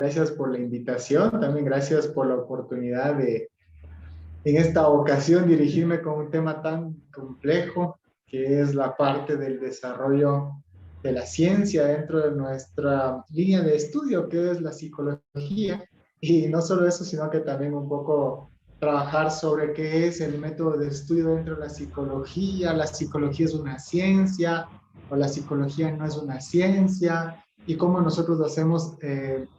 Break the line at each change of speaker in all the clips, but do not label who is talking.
Gracias por la invitación, también gracias por la oportunidad de, en esta ocasión, dirigirme con un tema tan complejo que es la parte del desarrollo de la ciencia dentro de nuestra línea de estudio, que es la psicología. Y no solo eso, sino que también un poco trabajar sobre qué es el método de estudio dentro de la psicología es una ciencia o la psicología no es una ciencia, y cómo nosotros hacemos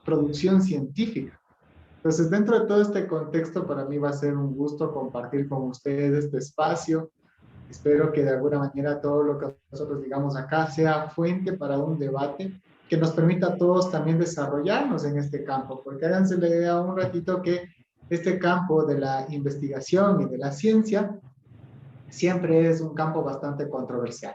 producción científica. Entonces, dentro de todo este contexto, para mí va a ser un gusto compartir con ustedes este espacio. Espero que de alguna manera todo lo que nosotros digamos acá sea fuente para un debate que nos permita a todos también desarrollarnos en este campo, porque háganse la idea un ratito que este campo de la investigación y de la ciencia siempre es un campo bastante controversial,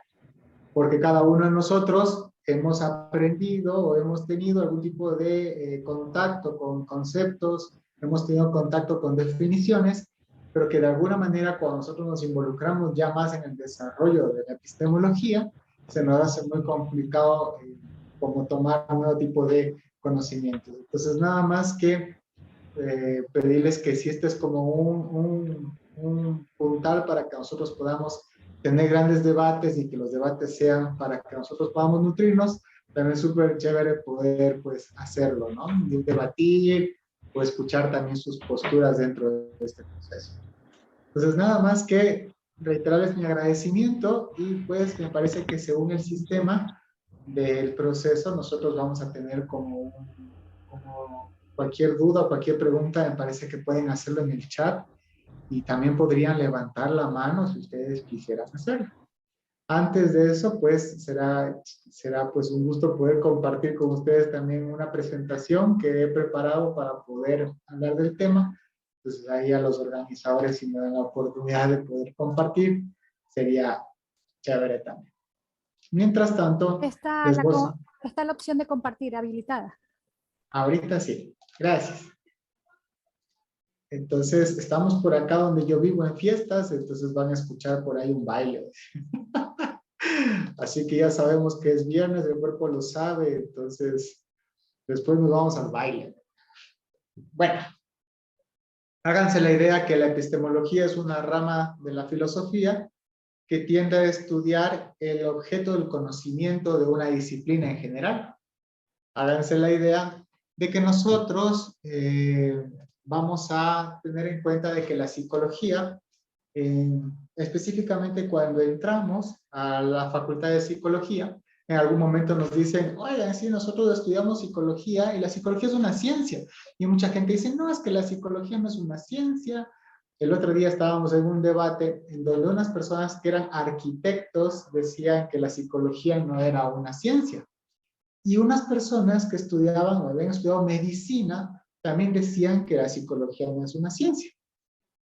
porque cada uno de nosotros hemos aprendido o hemos tenido algún tipo de contacto con conceptos, hemos tenido contacto con definiciones, pero que de alguna manera cuando nosotros nos involucramos ya más en el desarrollo de la epistemología, se nos hace muy complicado como tomar un nuevo tipo de conocimientos. Entonces, nada más que pedirles que si este es como un puntal para que nosotros podamos tener grandes debates y que los debates sean para que nosotros podamos nutrirnos, también es súper chévere poder pues hacerlo, ¿no? Debatir o escuchar también sus posturas dentro de este proceso. Entonces, nada más que reiterarles mi agradecimiento y pues me parece que según el sistema del proceso, nosotros vamos a tener como cualquier duda, cualquier pregunta, me parece que pueden hacerlo en el chat y también podrían levantar la mano si ustedes quisieran hacerlo. Antes de eso, pues será pues un gusto poder compartir con ustedes también una presentación que he preparado para poder hablar del tema. Entonces ahí a los organizadores, si me dan la oportunidad de poder compartir, sería chévere también. Mientras tanto, les voy a...
Está la opción de compartir habilitada.
Ahorita sí, gracias. Entonces, estamos por acá donde yo vivo en fiestas, entonces van a escuchar por ahí un baile. Así que ya sabemos que es viernes, el cuerpo lo sabe, entonces después nos vamos al baile. Bueno, háganse la idea que la epistemología es una rama de la filosofía que tiende a estudiar el objeto del conocimiento de una disciplina en general. Háganse la idea de que nosotros vamos a tener en cuenta de que la psicología, específicamente cuando entramos a la facultad de psicología, en algún momento nos dicen, oigan, sí, nosotros estudiamos psicología y la psicología es una ciencia. Y mucha gente dice, no, es que la psicología no es una ciencia. El otro día estábamos en un debate en donde unas personas que eran arquitectos decían que la psicología no era una ciencia. Y unas personas que estudiaban o habían estudiado medicina también decían que la psicología no es una ciencia.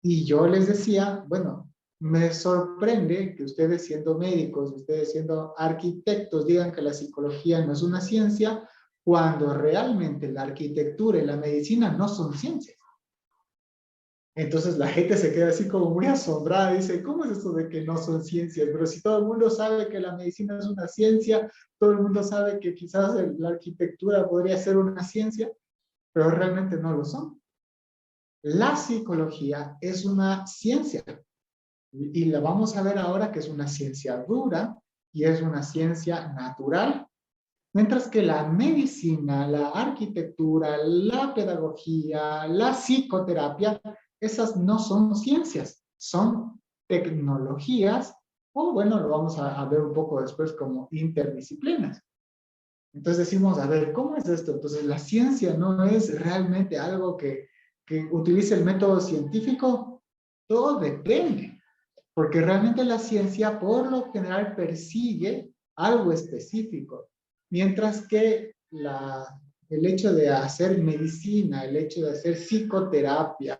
Y yo les decía, bueno, me sorprende que ustedes siendo médicos, ustedes siendo arquitectos digan que la psicología no es una ciencia, cuando realmente la arquitectura y la medicina no son ciencias. Entonces la gente se queda así como muy asombrada, dice, ¿cómo es esto de que no son ciencias? Pero si todo el mundo sabe que la medicina es una ciencia, todo el mundo sabe que quizás la arquitectura podría ser una ciencia, pero realmente no lo son. La psicología es una ciencia y la vamos a ver ahora que es una ciencia dura y es una ciencia natural. Mientras que la medicina, la arquitectura, la pedagogía, la psicoterapia, esas no son ciencias, son tecnologías, o bueno, lo vamos a ver un poco después como interdisciplinas. Entonces decimos, a ver, ¿cómo es esto? Entonces la ciencia no es realmente algo que utilice el método científico, todo depende, porque realmente la ciencia por lo general persigue algo específico. Mientras que el hecho de hacer medicina, el hecho de hacer psicoterapia,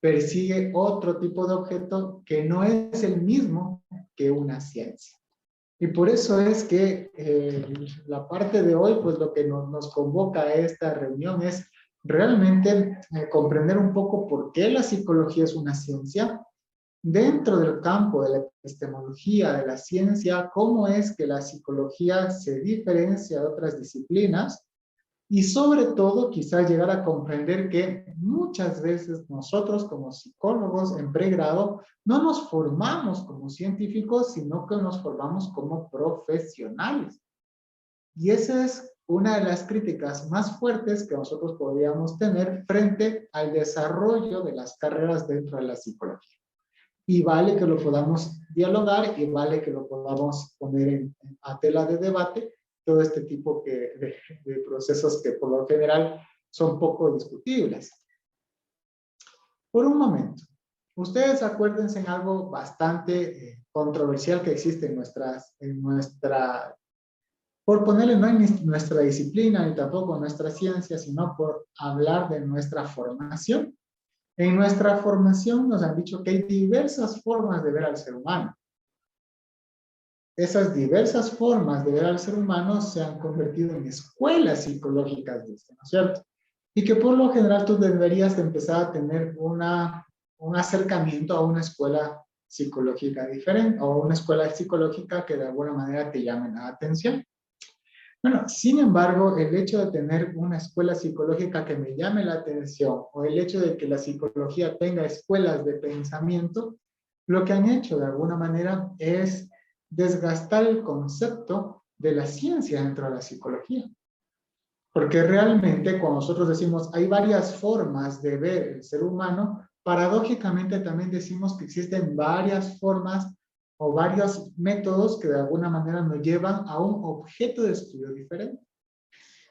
persigue otro tipo de objeto que no es el mismo que una ciencia. Y por eso es que la parte de hoy, pues lo que nos convoca a esta reunión es realmente comprender un poco por qué la psicología es una ciencia, dentro del campo de la epistemología, de la ciencia, cómo es que la psicología se diferencia de otras disciplinas Y sobre todo, quizás llegar a comprender que muchas veces nosotros como psicólogos en pregrado no nos formamos como científicos, sino que nos formamos como profesionales. Y esa es una de las críticas más fuertes que nosotros podríamos tener frente al desarrollo de las carreras dentro de la psicología. Y vale que lo podamos dialogar y vale que lo podamos poner a tela de debate, todo este tipo de procesos que por lo general son poco discutibles. Por un momento, ustedes acuérdense en algo bastante controversial que existe en nuestra, por ponerle no en nuestra disciplina ni tampoco en nuestra ciencia, sino por hablar de nuestra formación. En nuestra formación nos han dicho que hay diversas formas de ver al ser humano. Esas diversas formas de ver al ser humano se han convertido en escuelas psicológicas, ¿no es cierto? Y que por lo general tú deberías de empezar a tener un acercamiento a una escuela psicológica diferente o una escuela psicológica que de alguna manera te llame la atención. Bueno, sin embargo, el hecho de tener una escuela psicológica que me llame la atención o el hecho de que la psicología tenga escuelas de pensamiento, lo que han hecho de alguna manera es desgastar el concepto de la ciencia dentro de la psicología. Porque realmente cuando nosotros decimos hay varias formas de ver el ser humano, paradójicamente también decimos que existen varias formas o varios métodos que de alguna manera nos llevan a un objeto de estudio diferente.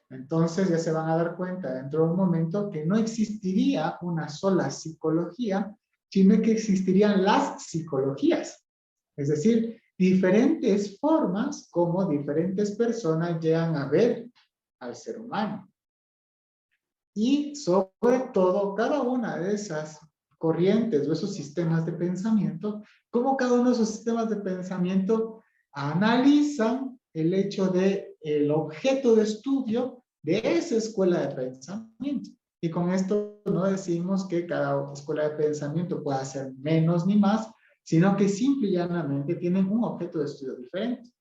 Entonces ya se van a dar cuenta dentro de un momento que no existiría una sola psicología, sino que existirían las psicologías. Es decir, diferentes formas como diferentes personas llegan a ver al ser humano. Y sobre todo, cada una de esas corrientes o esos sistemas de pensamiento, cómo cada uno de esos sistemas de pensamiento analizan el hecho de el objeto de estudio de esa escuela de pensamiento. Y con esto no decimos que cada escuela de pensamiento pueda ser menos ni más, sino que simple y llanamente tienen un objeto de estudio diferente.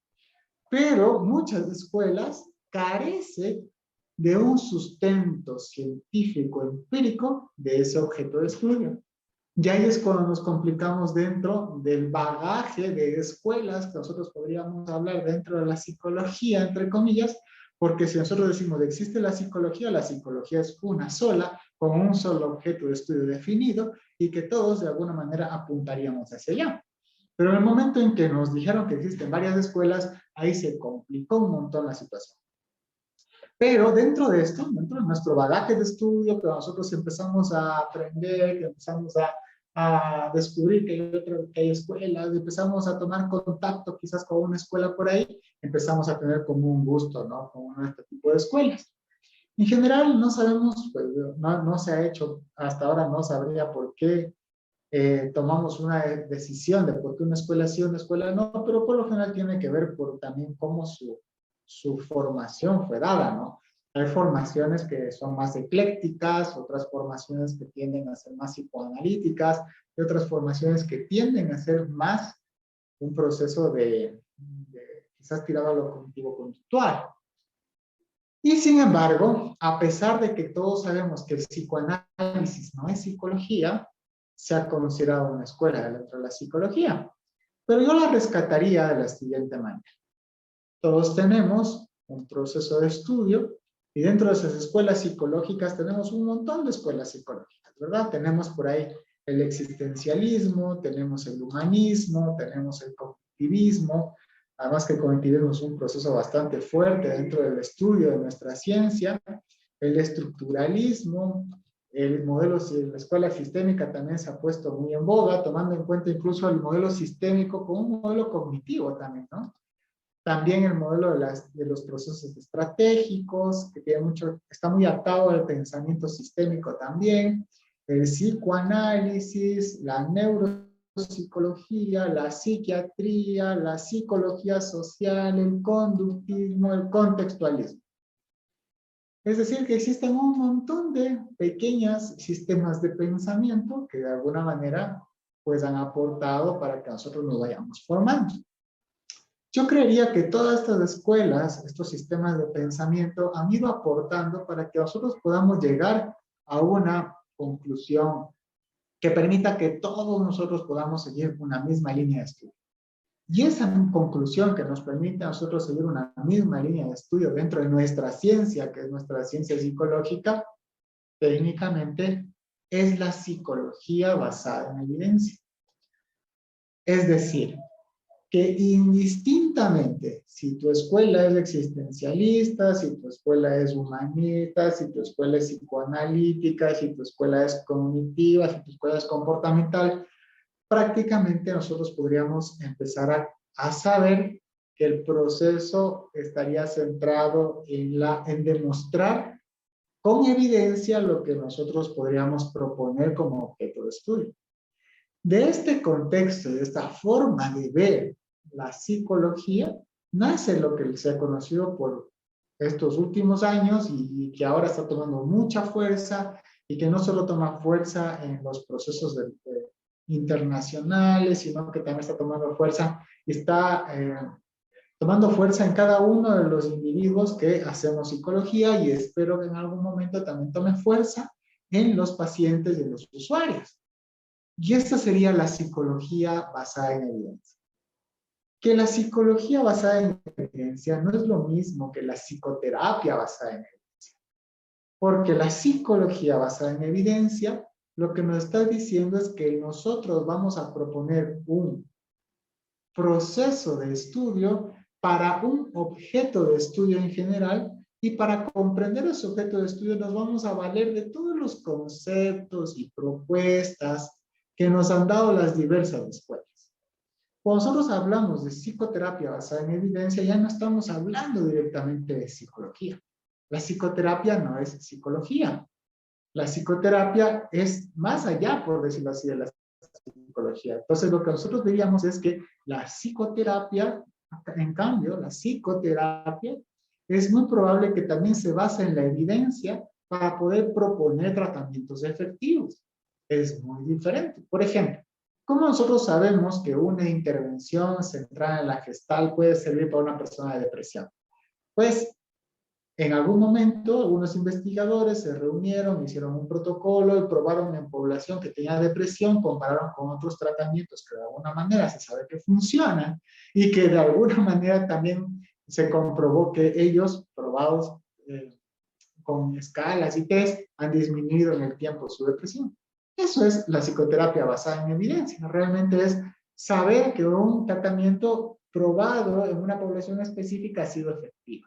Pero muchas escuelas carecen de un sustento científico empírico de ese objeto de estudio. Y ahí es cuando nos complicamos dentro del bagaje de escuelas que nosotros podríamos hablar dentro de la psicología, entre comillas, porque si nosotros decimos existe la psicología es una sola, con un solo objeto de estudio definido y que todos de alguna manera apuntaríamos hacia allá. Pero en el momento en que nos dijeron que existen varias escuelas, ahí se complicó un montón la situación. Pero dentro de esto, dentro de nuestro bagaje de estudio, que nosotros empezamos a aprender, que empezamos a descubrir que hay escuelas, empezamos a tomar contacto quizás con una escuela por ahí, empezamos a tener como un gusto, ¿no? Con este tipo de escuelas. En general, no sabemos, pues no se ha hecho, hasta ahora no sabría por qué tomamos una decisión de por qué una escuela sí o una escuela no, pero por lo general tiene que ver por también cómo su formación fue dada, ¿no? Hay formaciones que son más eclécticas, otras formaciones que tienden a ser más psicoanalíticas, y otras formaciones que tienden a ser más un proceso de quizás tirado a lo cognitivo-conductual. Y sin embargo, a pesar de que todos sabemos que el psicoanálisis no es psicología, se ha considerado una escuela dentro de la psicología. Pero yo la rescataría de la siguiente manera. Todos tenemos un proceso de estudio y dentro de esas escuelas psicológicas tenemos un montón de escuelas psicológicas, ¿verdad? Tenemos por ahí el existencialismo, tenemos el humanismo, tenemos el cognitivismo. Además que el cognitivismo es un proceso bastante fuerte dentro del estudio de nuestra ciencia. El estructuralismo, el modelo, la escuela sistémica también se ha puesto muy en boga, tomando en cuenta incluso el modelo sistémico como un modelo cognitivo también, ¿no? También el modelo de los procesos estratégicos, que tiene está muy atado al pensamiento sistémico también, el psicoanálisis, la neuropsicología, la psiquiatría, la psicología social, el conductismo, el contextualismo. Es decir, que existen un montón de pequeños sistemas de pensamiento que de alguna manera pues han aportado para que nosotros nos vayamos formando. Yo creería que todas estas escuelas, estos sistemas de pensamiento han ido aportando para que nosotros podamos llegar a una conclusión que permita que todos nosotros podamos seguir una misma línea de estudio. Y esa conclusión que nos permite a nosotros seguir una misma línea de estudio dentro de nuestra ciencia, que es nuestra ciencia psicológica, técnicamente es la psicología basada en evidencia. Es decir, que indistintamente, si tu escuela es existencialista, si tu escuela es humanista, si tu escuela es psicoanalítica, si tu escuela es cognitiva, si tu escuela es comportamental, prácticamente nosotros podríamos empezar a saber que el proceso estaría centrado en demostrar con evidencia lo que nosotros podríamos proponer como objeto de estudio. De este contexto, de esta forma de ver la psicología, nace lo que se ha conocido por estos últimos años y que ahora está tomando mucha fuerza y que no solo toma fuerza en los procesos internacionales, sino que también está tomando fuerza y está tomando fuerza en cada uno de los individuos que hacemos psicología y espero que en algún momento también tome fuerza en los pacientes y en los usuarios. Y esta sería la psicología basada en evidencia. Que la psicología basada en evidencia no es lo mismo que la psicoterapia basada en evidencia. Porque la psicología basada en evidencia lo que nos está diciendo es que nosotros vamos a proponer un proceso de estudio para un objeto de estudio en general y para comprender ese objeto de estudio nos vamos a valer de todos los conceptos y propuestas que nos han dado las diversas escuelas. Cuando nosotros hablamos de psicoterapia basada en evidencia, ya no estamos hablando directamente de psicología. La psicoterapia no es psicología. La psicoterapia es más allá, por decirlo así, de la psicología. Entonces, lo que nosotros diríamos es que la psicoterapia, en cambio, la psicoterapia es muy probable que también se base en la evidencia para poder proponer tratamientos efectivos. Es muy diferente. Por ejemplo, ¿cómo nosotros sabemos que una intervención centrada en la gestal puede servir para una persona de depresión? Pues, en algún momento, algunos investigadores se reunieron, hicieron un protocolo y probaron en población que tenía depresión, compararon con otros tratamientos que de alguna manera se sabe que funcionan y que de alguna manera también se comprobó que ellos, probados con escalas y test, han disminuido en el tiempo su depresión. Eso es la psicoterapia basada en evidencia. Realmente es saber que un tratamiento probado en una población específica ha sido efectivo.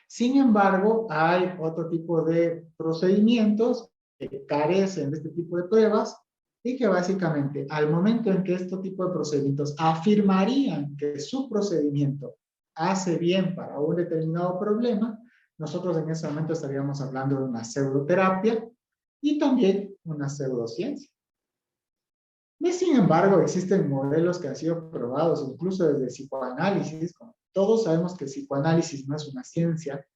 Sin embargo, hay otro tipo de procedimientos que carecen de este tipo de pruebas y que básicamente al momento en que este tipo de procedimientos afirmarían que su procedimiento hace bien para un determinado problema, nosotros en ese momento estaríamos hablando de una pseudoterapia y también una pseudociencia. Y sin embargo, existen modelos que han sido probados incluso desde psicoanálisis. Todos sabemos que el psicoanálisis no es una ciencia,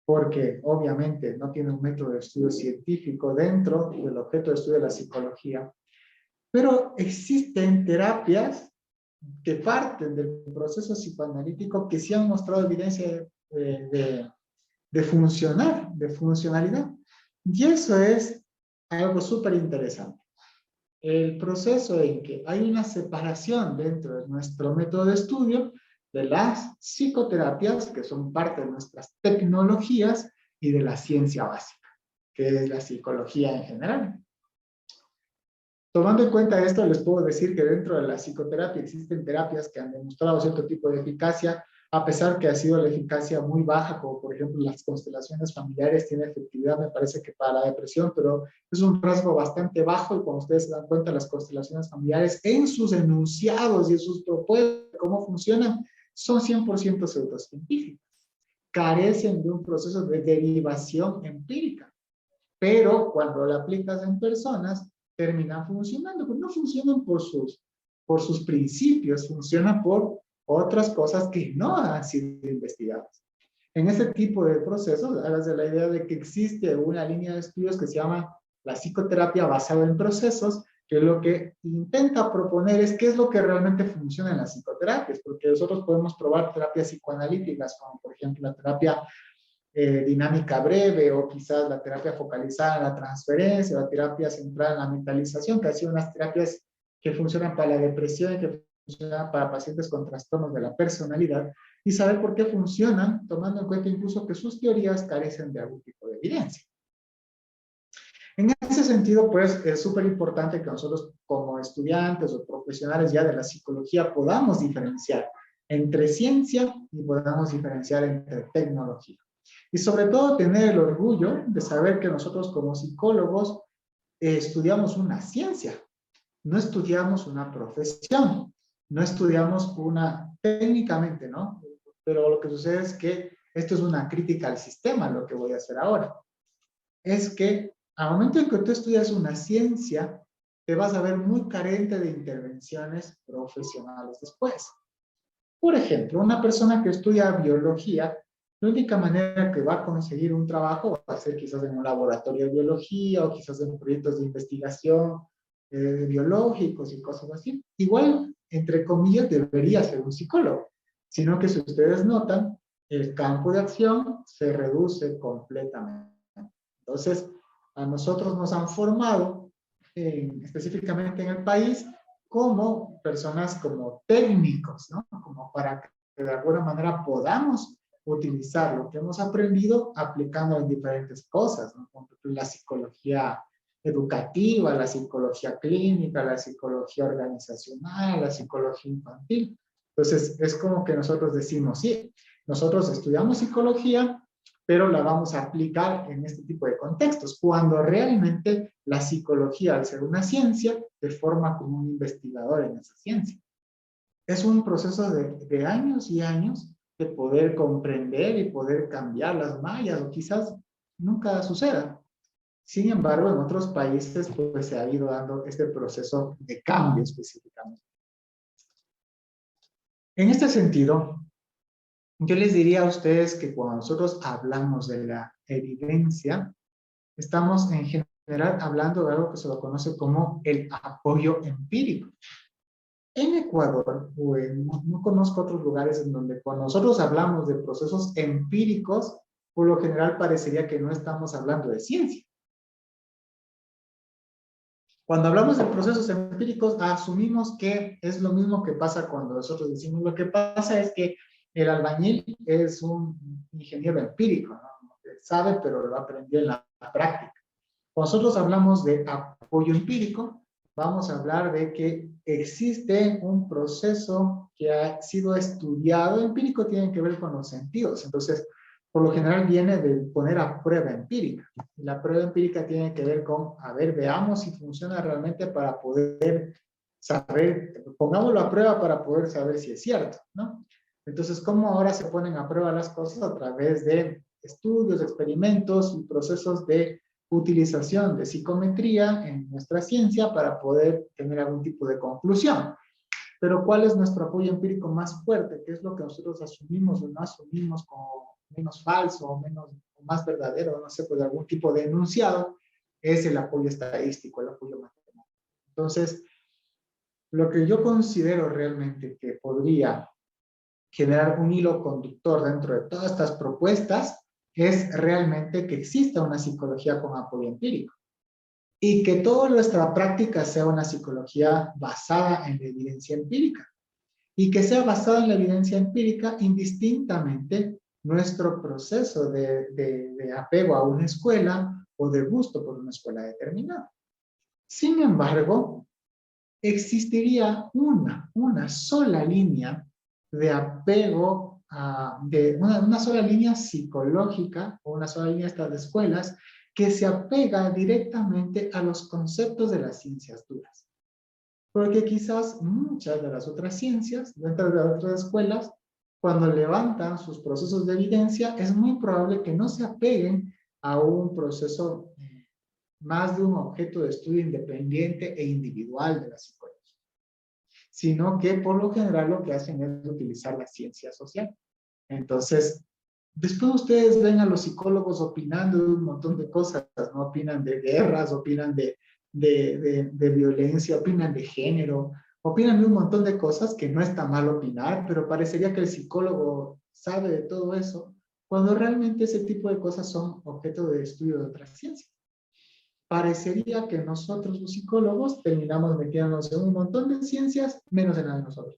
porque obviamente no tiene un método de estudio científico dentro del objeto de estudio de la psicología, pero existen terapias que parten del proceso psicoanalítico que sí han mostrado evidencia de funcionar, de funcionalidad. Y eso es algo súper interesante. El proceso en que hay una separación dentro de nuestro método de estudio de las psicoterapias, que son parte de nuestras tecnologías, y de la ciencia básica, que es la psicología en general. Tomando en cuenta esto, les puedo decir que dentro de la psicoterapia existen terapias que han demostrado cierto tipo de eficacia, a pesar que ha sido la eficacia muy baja, como por ejemplo las constelaciones familiares tienen efectividad, me parece que para la depresión, pero es un rasgo bastante bajo y cuando ustedes se dan cuenta, las constelaciones familiares en sus enunciados y en sus propuestas, cómo funcionan, son 100% pseudocientíficas. Carecen de un proceso de derivación empírica, pero cuando la aplicas en personas, terminan funcionando, pero no funcionan por sus principios, funcionan por otras cosas que no han sido investigadas. En ese tipo de procesos, hágase la idea de que existe una línea de estudios que se llama la psicoterapia basada en procesos, que lo que intenta proponer es qué es lo que realmente funciona en las psicoterapias, porque nosotros podemos probar terapias psicoanalíticas, como por ejemplo la terapia dinámica breve, o quizás la terapia focalizada en la transferencia, la terapia centrada en la mentalización, que han sido unas terapias que funcionan para la depresión y que funcionan para pacientes con trastornos de la personalidad, y saber por qué funcionan, tomando en cuenta incluso que sus teorías carecen de algún tipo de evidencia. En ese sentido, pues, es súper importante que nosotros como estudiantes o profesionales ya de la psicología podamos diferenciar entre ciencia y podamos diferenciar entre tecnología. Y sobre todo tener el orgullo de saber que nosotros como psicólogos estudiamos una ciencia, no estudiamos una profesión, no estudiamos una técnicamente, ¿no? Pero lo que sucede es que esto es una crítica al sistema, lo que voy a hacer ahora. Es que al momento en que tú estudias una ciencia, te vas a ver muy carente de intervenciones profesionales después. Por ejemplo, una persona que estudia biología, la única manera que va a conseguir un trabajo va a ser quizás en un laboratorio de biología o quizás en proyectos de investigación biológicos y cosas así. Igual, entre comillas, debería ser un psicólogo, sino que si ustedes notan, el campo de acción se reduce completamente. Entonces, a nosotros nos han formado específicamente en el país como personas como técnicos, ¿no? Como para que de alguna manera podamos utilizar lo que hemos aprendido aplicando en diferentes cosas, ¿no? Como la psicología educativa, la psicología clínica, la psicología organizacional, la psicología infantil. Entonces, es como que nosotros decimos, sí, nosotros estudiamos psicología, pero la vamos a aplicar en este tipo de contextos, cuando realmente la psicología, al ser una ciencia, te forma como un investigador en esa ciencia. Es un proceso de años y años de poder comprender y poder cambiar las mallas, o quizás nunca suceda. Sin embargo, en otros países pues, se ha ido dando este proceso de cambio específicamente. En este sentido, yo les diría a ustedes que cuando nosotros hablamos de la evidencia, estamos en general hablando de algo que se lo conoce como el apoyo empírico. En Ecuador, no conozco otros lugares en donde cuando nosotros hablamos de procesos empíricos, por lo general parecería que no estamos hablando de ciencia. Cuando hablamos de procesos empíricos, asumimos que es lo mismo que pasa cuando nosotros decimos lo que pasa es que el albañil es un ingeniero empírico, ¿no? Sabe, pero lo aprendió en la práctica. Cuando nosotros hablamos de apoyo empírico, vamos a hablar de que existe un proceso que ha sido estudiado. Empírico tiene que ver con los sentidos. Entonces, por lo general viene de poner a prueba empírica. La prueba empírica tiene que ver con, a ver, veamos si funciona realmente para poder saber, pongámoslo a prueba para poder saber si es cierto, ¿no? Entonces, ¿cómo ahora se ponen a prueba las cosas? A través de estudios, experimentos y procesos de utilización de psicometría en nuestra ciencia para poder tener algún tipo de conclusión. Pero ¿cuál es nuestro apoyo empírico más fuerte? ¿Qué es lo que nosotros asumimos o no asumimos como menos falso o menos o más verdadero? No sé, pues algún tipo de enunciado. Es el apoyo estadístico, el apoyo matemático. Entonces, lo que yo considero realmente que podría generar un hilo conductor dentro de todas estas propuestas es realmente que exista una psicología con apoyo empírico y que toda nuestra práctica sea una psicología basada en la evidencia empírica y que sea basada en la evidencia empírica indistintamente nuestro proceso de apego a una escuela o de gusto por una escuela determinada. Sin embargo, existiría una sola línea de apego, de una sola línea psicológica o una sola línea de estas escuelas que se apega directamente a los conceptos de las ciencias duras. Porque quizás muchas de las otras ciencias, dentro de las otras escuelas, cuando levantan sus procesos de evidencia, es muy probable que no se apeguen a un proceso más de un objeto de estudio independiente e individual de la psicología, sino que por lo general lo que hacen es utilizar la ciencia social. Entonces, después ustedes ven a los psicólogos opinando de un montón de cosas, ¿no? Opinan de guerras, opinan de de violencia, opinan de género, opinan de un montón de cosas que no está mal opinar, pero parecería que el psicólogo sabe de todo eso, cuando realmente ese tipo de cosas son objeto de estudio de otras ciencias. Parecería que nosotros los psicólogos terminamos metiéndonos en un montón de ciencias, menos en la de nosotros.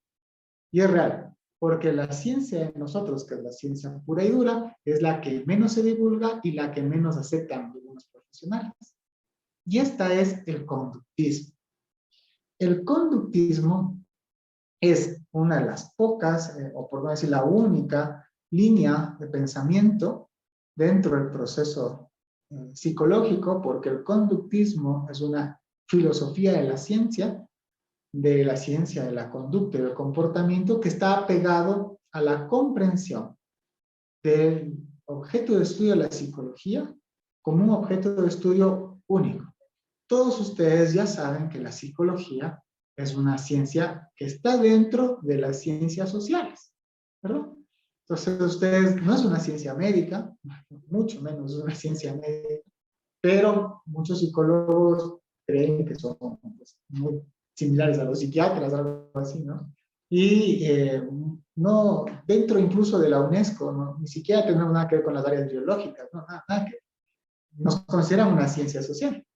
Y es real, porque la ciencia de nosotros, que es la ciencia pura y dura, es la que menos se divulga y la que menos aceptan algunos profesionales. Y esta es el conductismo. El conductismo es una de las pocas, o por no decir la única, línea de pensamiento dentro del proceso psicológico, porque el conductismo es una filosofía de la ciencia de la conducta y del comportamiento que está apegado a la comprensión del objeto de estudio de la psicología como un objeto de estudio único. Todos ustedes ya saben que la psicología es una ciencia que está dentro de las ciencias sociales, ¿verdad? Entonces, ustedes, no es una ciencia médica, mucho menos es una ciencia médica, pero muchos psicólogos creen que son pues, muy similares a los psiquiatras, algo así, ¿no? Y no, dentro incluso de la UNESCO, ¿no? Ni siquiera tenemos nada que ver con las áreas biológicas, ¿no? Nada que ver. Nos consideran una ciencia social.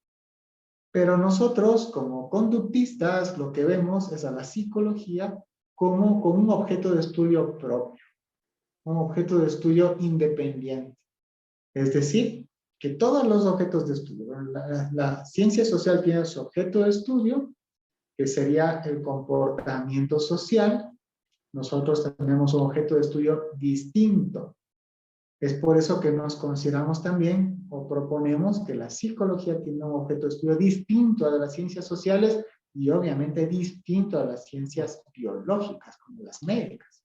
Pero nosotros, como conductistas, lo que vemos es a la psicología como un objeto de estudio propio, un objeto de estudio independiente. Es decir, que todos los objetos de estudio, la ciencia social tiene su objeto de estudio, que sería el comportamiento social. Nosotros tenemos un objeto de estudio distinto. Es por eso que nos consideramos también o proponemos que la psicología tiene un objeto de estudio distinto a las ciencias sociales y obviamente distinto a las ciencias biológicas, como las médicas.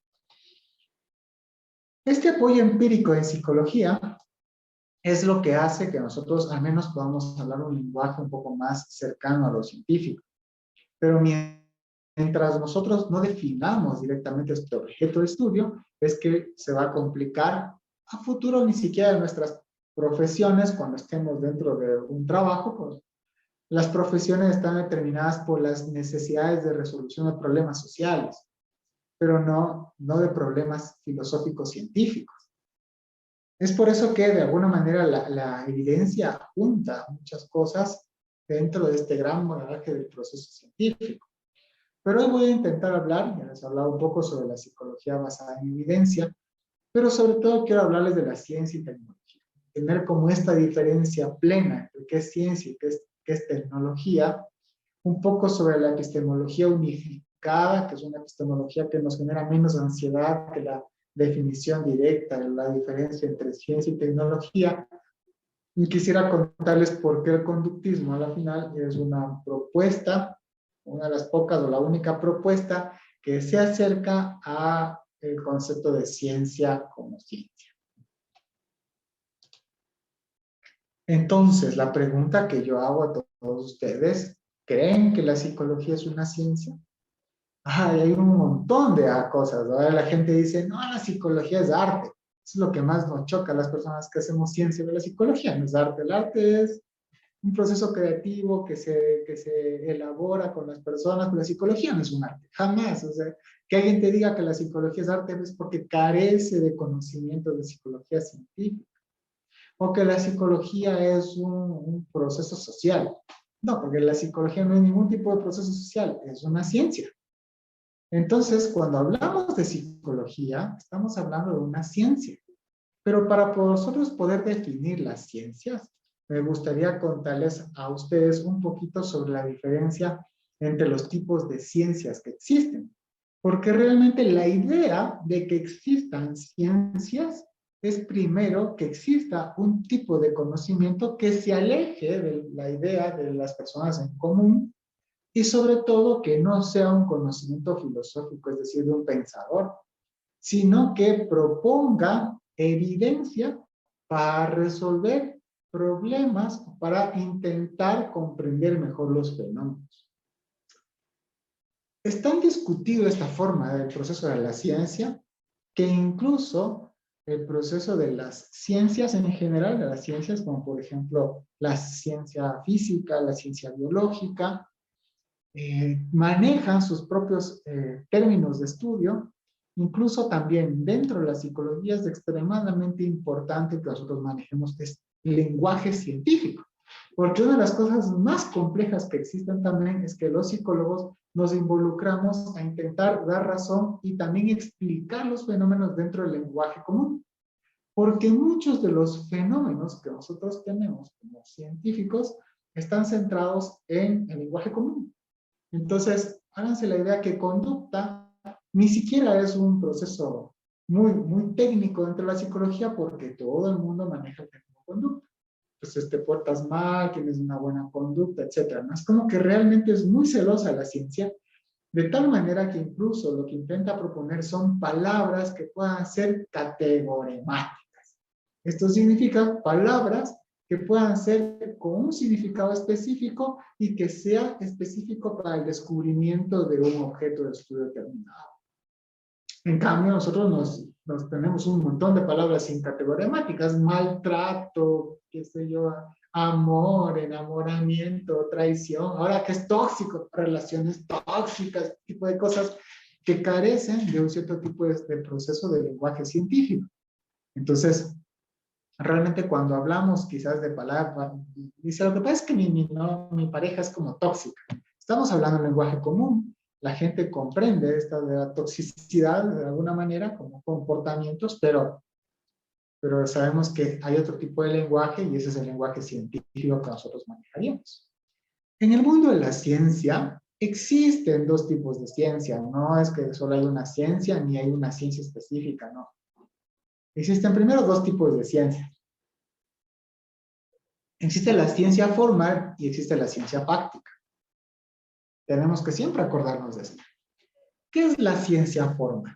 Este apoyo empírico en psicología es lo que hace que nosotros al menos podamos hablar un lenguaje un poco más cercano a lo científico. Pero mientras nosotros no definamos directamente este objeto de estudio, es que se va a complicar a futuro ni siquiera nuestras profesiones cuando estemos dentro de un trabajo, pues las profesiones están determinadas por las necesidades de resolución de problemas sociales, pero no de problemas filosóficos científicos. Es por eso que de alguna manera la evidencia apunta muchas cosas dentro de este gran modelaje del proceso científico. Pero hoy voy a intentar hablar, ya les he hablado un poco sobre la psicología basada en evidencia, pero sobre todo quiero hablarles de la ciencia y tecnología. Tener como esta diferencia plena entre qué es ciencia y qué es tecnología, un poco sobre la epistemología unificada, que es una epistemología que nos genera menos ansiedad que la definición directa de la diferencia entre ciencia y tecnología. Y quisiera contarles por qué el conductismo a la final es una propuesta, una de las pocas o la única propuesta que se acerca a el concepto de ciencia como ciencia. Entonces, la pregunta que yo hago a todos ustedes, ¿creen que la psicología es una ciencia? Hay un montón de cosas. Ahora la gente dice, no, la psicología es arte. Eso es lo que más nos choca a las personas que hacemos ciencia de la psicología. No es arte. El arte es un proceso creativo que se elabora con las personas, pero la psicología no es un arte, jamás. O sea, que alguien te diga que la psicología es arte es porque carece de conocimiento de psicología científica, o que la psicología es un proceso social. No, porque la psicología no es ningún tipo de proceso social, es una ciencia. Entonces, cuando hablamos de psicología, estamos hablando de una ciencia. Pero para nosotros poder definir las ciencias, me gustaría contarles a ustedes un poquito sobre la diferencia entre los tipos de ciencias que existen. Porque realmente la idea de que existan ciencias es primero que exista un tipo de conocimiento que se aleje de la idea de las personas en común y sobre todo que no sea un conocimiento filosófico, es decir, de un pensador, sino que proponga evidencia para resolver problemas, para intentar comprender mejor los fenómenos. Es tan discutido esta forma del proceso de la ciencia que incluso el proceso de las ciencias en general, de las ciencias como por ejemplo la ciencia física, la ciencia biológica, manejan sus propios términos de estudio. Incluso también dentro de la psicología es extremadamente importante que nosotros manejemos este lenguaje científico. Porque una de las cosas más complejas que existen también es que los psicólogos nos involucramos a intentar dar razón y también explicar los fenómenos dentro del lenguaje común. Porque muchos de los fenómenos que nosotros tenemos como científicos están centrados en el lenguaje común. Entonces, háganse la idea que conducta ni siquiera es un proceso muy técnico dentro de la psicología porque todo el mundo maneja el término conducta. Entonces, te portas mal, tienes una buena conducta, etc. ¿No? Es como que realmente es muy celosa la ciencia, de tal manera que incluso lo que intenta proponer son palabras que puedan ser categoremáticas. Esto significa palabras que puedan ser con un significado específico y que sea específico para el descubrimiento de un objeto de estudio determinado. En cambio, nosotros nos tenemos un montón de palabras sin categoremáticas, maltrato, qué sé yo, amor, enamoramiento, traición, ahora que es tóxico, relaciones tóxicas, tipo de cosas que carecen de un cierto tipo de proceso de lenguaje científico. Entonces, realmente cuando hablamos quizás de palabras, dice, lo que pasa es que mi pareja es como tóxica. Estamos hablando en lenguaje común. La gente comprende esta de la toxicidad de alguna manera como comportamientos, pero sabemos que hay otro tipo de lenguaje y ese es el lenguaje científico que nosotros manejaríamos. En el mundo de la ciencia existen dos tipos de ciencia. No es que solo hay una ciencia ni hay una ciencia específica, no. Existen primero dos tipos de ciencia. Existe la ciencia formal y existe la ciencia fáctica. Tenemos que siempre acordarnos de esto. ¿Qué es la ciencia formal?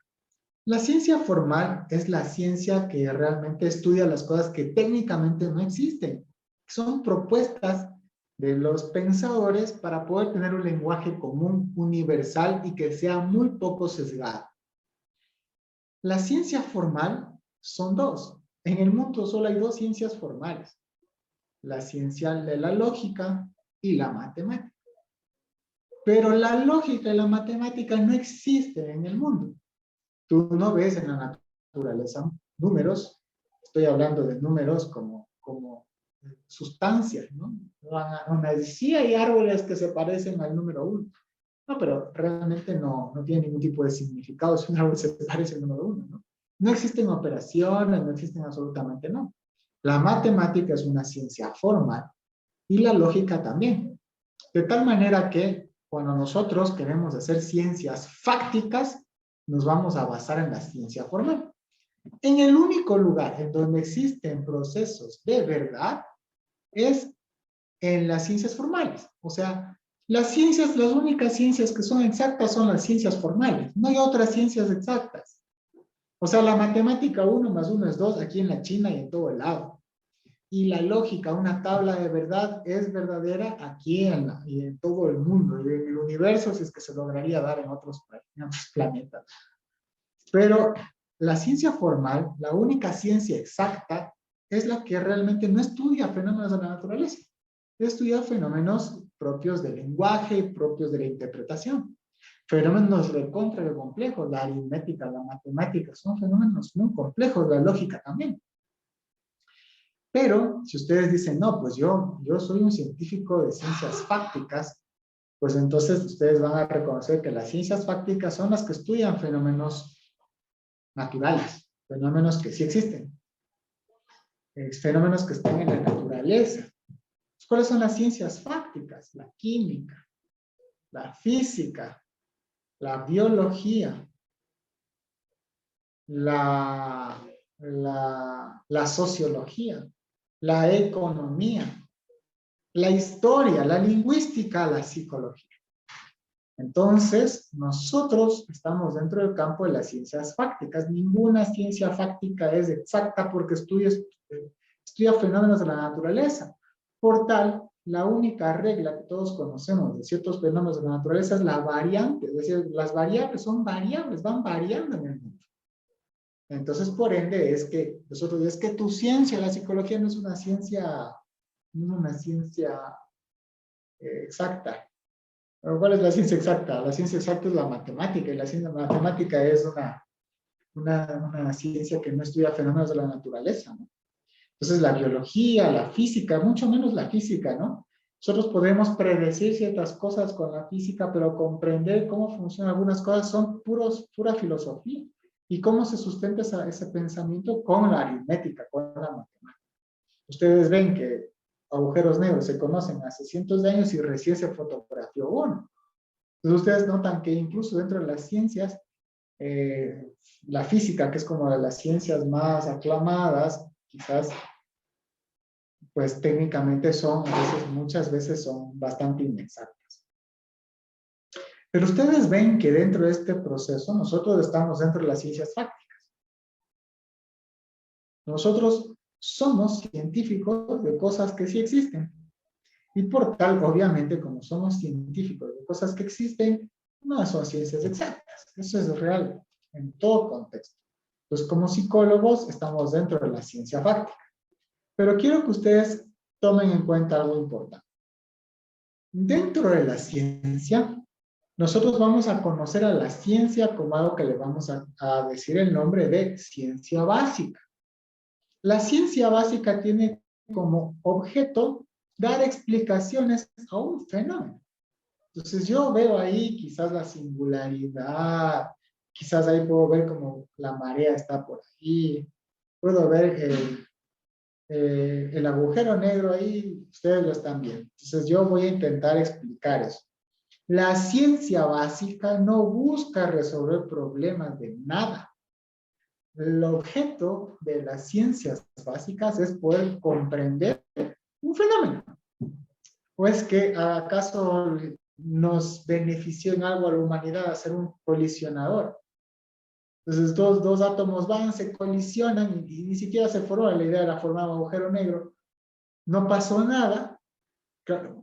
La ciencia formal es la ciencia que realmente estudia las cosas que técnicamente no existen. Son propuestas de los pensadores para poder tener un lenguaje común, universal y que sea muy poco sesgado. La ciencia formal son dos. En el mundo solo hay dos ciencias formales. La ciencia de la lógica y la matemática. Pero la lógica y la matemática no existen en el mundo. Tú no ves en la naturaleza números, estoy hablando de números como sustancias, ¿no? Sí hay árboles que se parecen al número 1, no, pero realmente no tiene ningún tipo de significado si un árbol se parece al número 1, ¿no? No existen operaciones, no existen absolutamente no. La matemática es una ciencia formal y la lógica también. De tal manera que cuando nosotros queremos hacer ciencias fácticas, nos vamos a basar en la ciencia formal. En el único lugar en donde existen procesos de verdad es en las ciencias formales. O sea, las únicas ciencias que son exactas son las ciencias formales. No hay otras ciencias exactas. O sea, la matemática 1 más 1 es 2 aquí en la China y en todo el lado. Y la lógica, una tabla de verdad, es verdadera aquí y en todo el mundo, y en el universo, si es que se lograría dar en otros planetas. Pero la ciencia formal, la única ciencia exacta, es la que realmente no estudia fenómenos de la naturaleza. Estudia fenómenos propios del lenguaje, propios de la interpretación. Fenómenos de contra complejos, la aritmética, la matemática, son fenómenos muy complejos, la lógica también. Pero si ustedes dicen, no, pues yo soy un científico de ciencias fácticas, pues entonces ustedes van a reconocer que las ciencias fácticas son las que estudian fenómenos naturales, fenómenos que sí existen, fenómenos que están en la naturaleza. ¿Cuáles son las ciencias fácticas? La química, la física, la biología, la sociología, la economía, la historia, la lingüística, la psicología. Entonces, nosotros estamos dentro del campo de las ciencias fácticas. Ninguna ciencia fáctica es exacta porque estudia fenómenos de la naturaleza. Por tal, la única regla que todos conocemos de ciertos fenómenos de la naturaleza es la variante. Es decir, las variables son variables, van variando en el mundo. Entonces, por ende, es que tu ciencia, la psicología no es una ciencia, exacta. Pero ¿cuál es la ciencia exacta? La ciencia exacta es la matemática, y la ciencia matemática es una ciencia que no estudia fenómenos de la naturaleza, ¿no? Entonces, la biología, la física, mucho menos la física, ¿no? Nosotros podemos predecir ciertas cosas con la física, pero comprender cómo funcionan algunas cosas son pura filosofía. ¿Y cómo se sustenta ese pensamiento? Con la aritmética, con la matemática. Ustedes ven que agujeros negros se conocen hace cientos de años y recién se fotografió uno. Entonces, ustedes notan que incluso dentro de las ciencias, la física, que es como de las ciencias más aclamadas, quizás pues técnicamente muchas veces son bastante inexactas. Pero ustedes ven que dentro de este proceso nosotros estamos dentro de las ciencias fácticas. Nosotros somos científicos de cosas que sí existen. Y por tal, obviamente, como somos científicos de cosas que existen, no son ciencias exactas. Eso es real en todo contexto. Entonces, como psicólogos, estamos dentro de la ciencia fáctica. Pero quiero que ustedes tomen en cuenta algo importante. Dentro de la ciencia, nosotros vamos a conocer a la ciencia como algo que le vamos a decir el nombre de ciencia básica. La ciencia básica tiene como objeto dar explicaciones a un fenómeno. Entonces yo veo ahí quizás la singularidad, quizás ahí puedo ver como la marea está por ahí, puedo ver el agujero negro ahí, ustedes lo están viendo. Entonces yo voy a intentar explicar eso. La ciencia básica no busca resolver problemas de nada. El objeto de las ciencias básicas es poder comprender un fenómeno. ¿O es que acaso nos benefició en algo a la humanidad hacer un colisionador? Entonces dos átomos van, se colisionan y ni siquiera se formó la idea de la forma de un agujero negro. No pasó nada,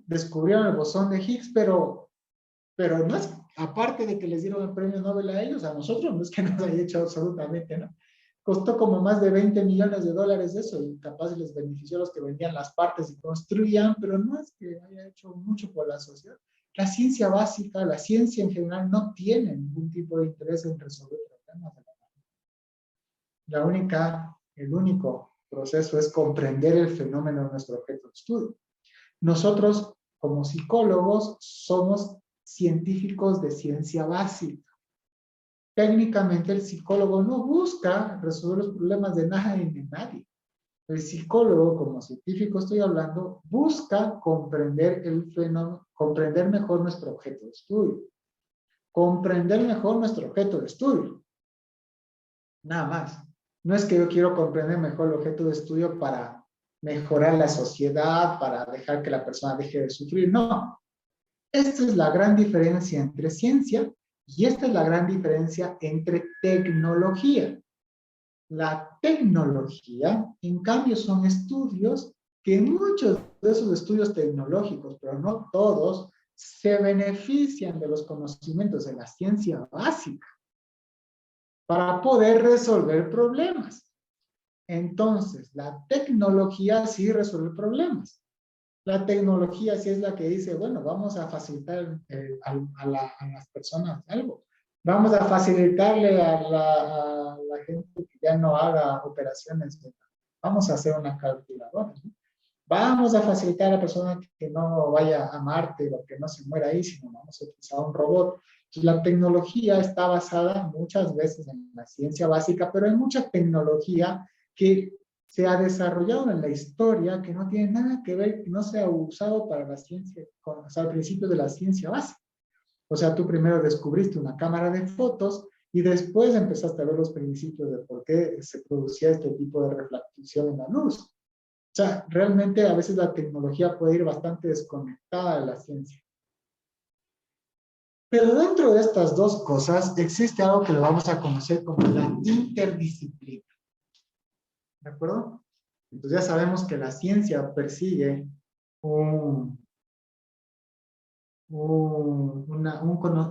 descubrieron el bosón de Higgs, pero no es, aparte de que les dieron el premio Nobel a ellos, a nosotros no es que nos haya hecho absolutamente, ¿no? Costó como más de 20 millones de dólares eso, y capaz les benefició a los que vendían las partes y construían, pero no es que haya hecho mucho por la sociedad. La ciencia básica, la ciencia en general, no tiene ningún tipo de interés en resolver problemas de la humanidad. El único proceso es comprender el fenómeno de nuestro objeto de estudio. Nosotros, como psicólogos, somos científicos de ciencia básica. Técnicamente, el psicólogo no busca resolver los problemas de nada ni de nadie. El psicólogo, como científico estoy hablando, busca comprender el fenómeno, comprender mejor nuestro objeto de estudio. Comprender mejor nuestro objeto de estudio. Nada más. No es que yo quiero comprender mejor el objeto de estudio para mejorar la sociedad, para dejar que la persona deje de sufrir. No. Esta es la gran diferencia entre ciencia y esta es la gran diferencia entre tecnología. La tecnología, en cambio, son estudios que muchos de esos estudios tecnológicos, pero no todos, se benefician de los conocimientos de la ciencia básica para poder resolver problemas. Entonces, la tecnología sí resuelve problemas. La tecnología sí es la que dice, bueno, vamos a facilitar a las personas algo. Vamos a facilitarle a la gente que ya no haga operaciones. Vamos a hacer una calculadora, ¿no? Vamos a facilitar a la persona que no vaya a Marte o que no se muera ahí, sino vamos a utilizar un robot. Entonces, la tecnología está basada muchas veces en la ciencia básica, pero hay mucha tecnología que se ha desarrollado en la historia que no tiene nada que ver, que no se ha usado para la ciencia, o sea, al principio de la ciencia básica. O sea, tú primero descubriste una cámara de fotos y después empezaste a ver los principios de por qué se producía este tipo de refracción en la luz. O sea, realmente a veces la tecnología puede ir bastante desconectada de la ciencia. Pero dentro de estas dos cosas existe algo que lo vamos a conocer como la interdisciplina. ¿De acuerdo? Entonces ya sabemos que la ciencia persigue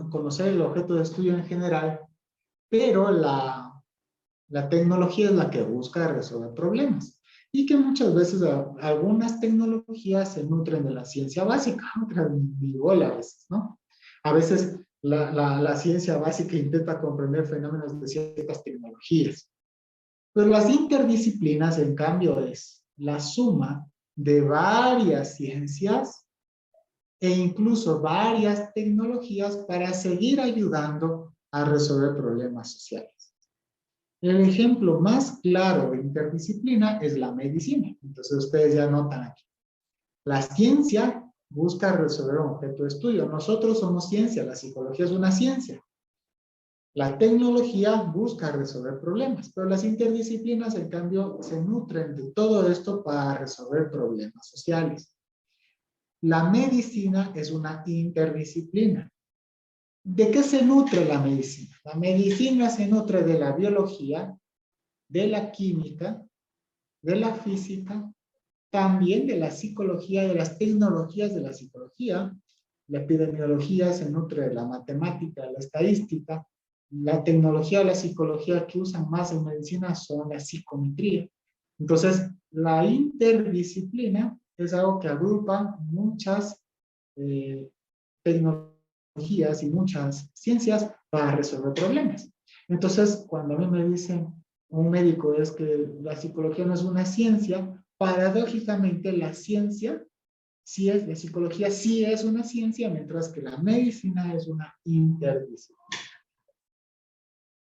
conocer el objeto de estudio en general, pero La tecnología es la que busca resolver problemas. Y que muchas veces algunas tecnologías se nutren de la ciencia básica, otras ni bola a veces, ¿no? A veces la ciencia básica intenta comprender fenómenos de ciertas tecnologías. Pero las interdisciplinas, en cambio, es la suma de varias ciencias e incluso varias tecnologías para seguir ayudando a resolver problemas sociales. El ejemplo más claro de interdisciplina es la medicina. Entonces ustedes ya notan aquí. La ciencia busca resolver un objeto de estudio. Nosotros somos ciencia, la psicología es una ciencia. La tecnología busca resolver problemas, pero las interdisciplinas, en cambio, se nutren de todo esto para resolver problemas sociales. La medicina es una interdisciplina. ¿De qué se nutre la medicina? La medicina se nutre de la biología, de la química, de la física, también de la psicología, de las tecnologías de la psicología. La epidemiología se nutre de la matemática, de la estadística. La tecnología o la psicología que usan más en medicina son la psicometría. Entonces, la interdisciplina es algo que agrupa muchas tecnologías y muchas ciencias para resolver problemas. Entonces, cuando a mí me dicen un médico es que la psicología no es una ciencia, paradójicamente la ciencia sí es, la psicología sí es una ciencia, mientras que la medicina es una interdisciplina.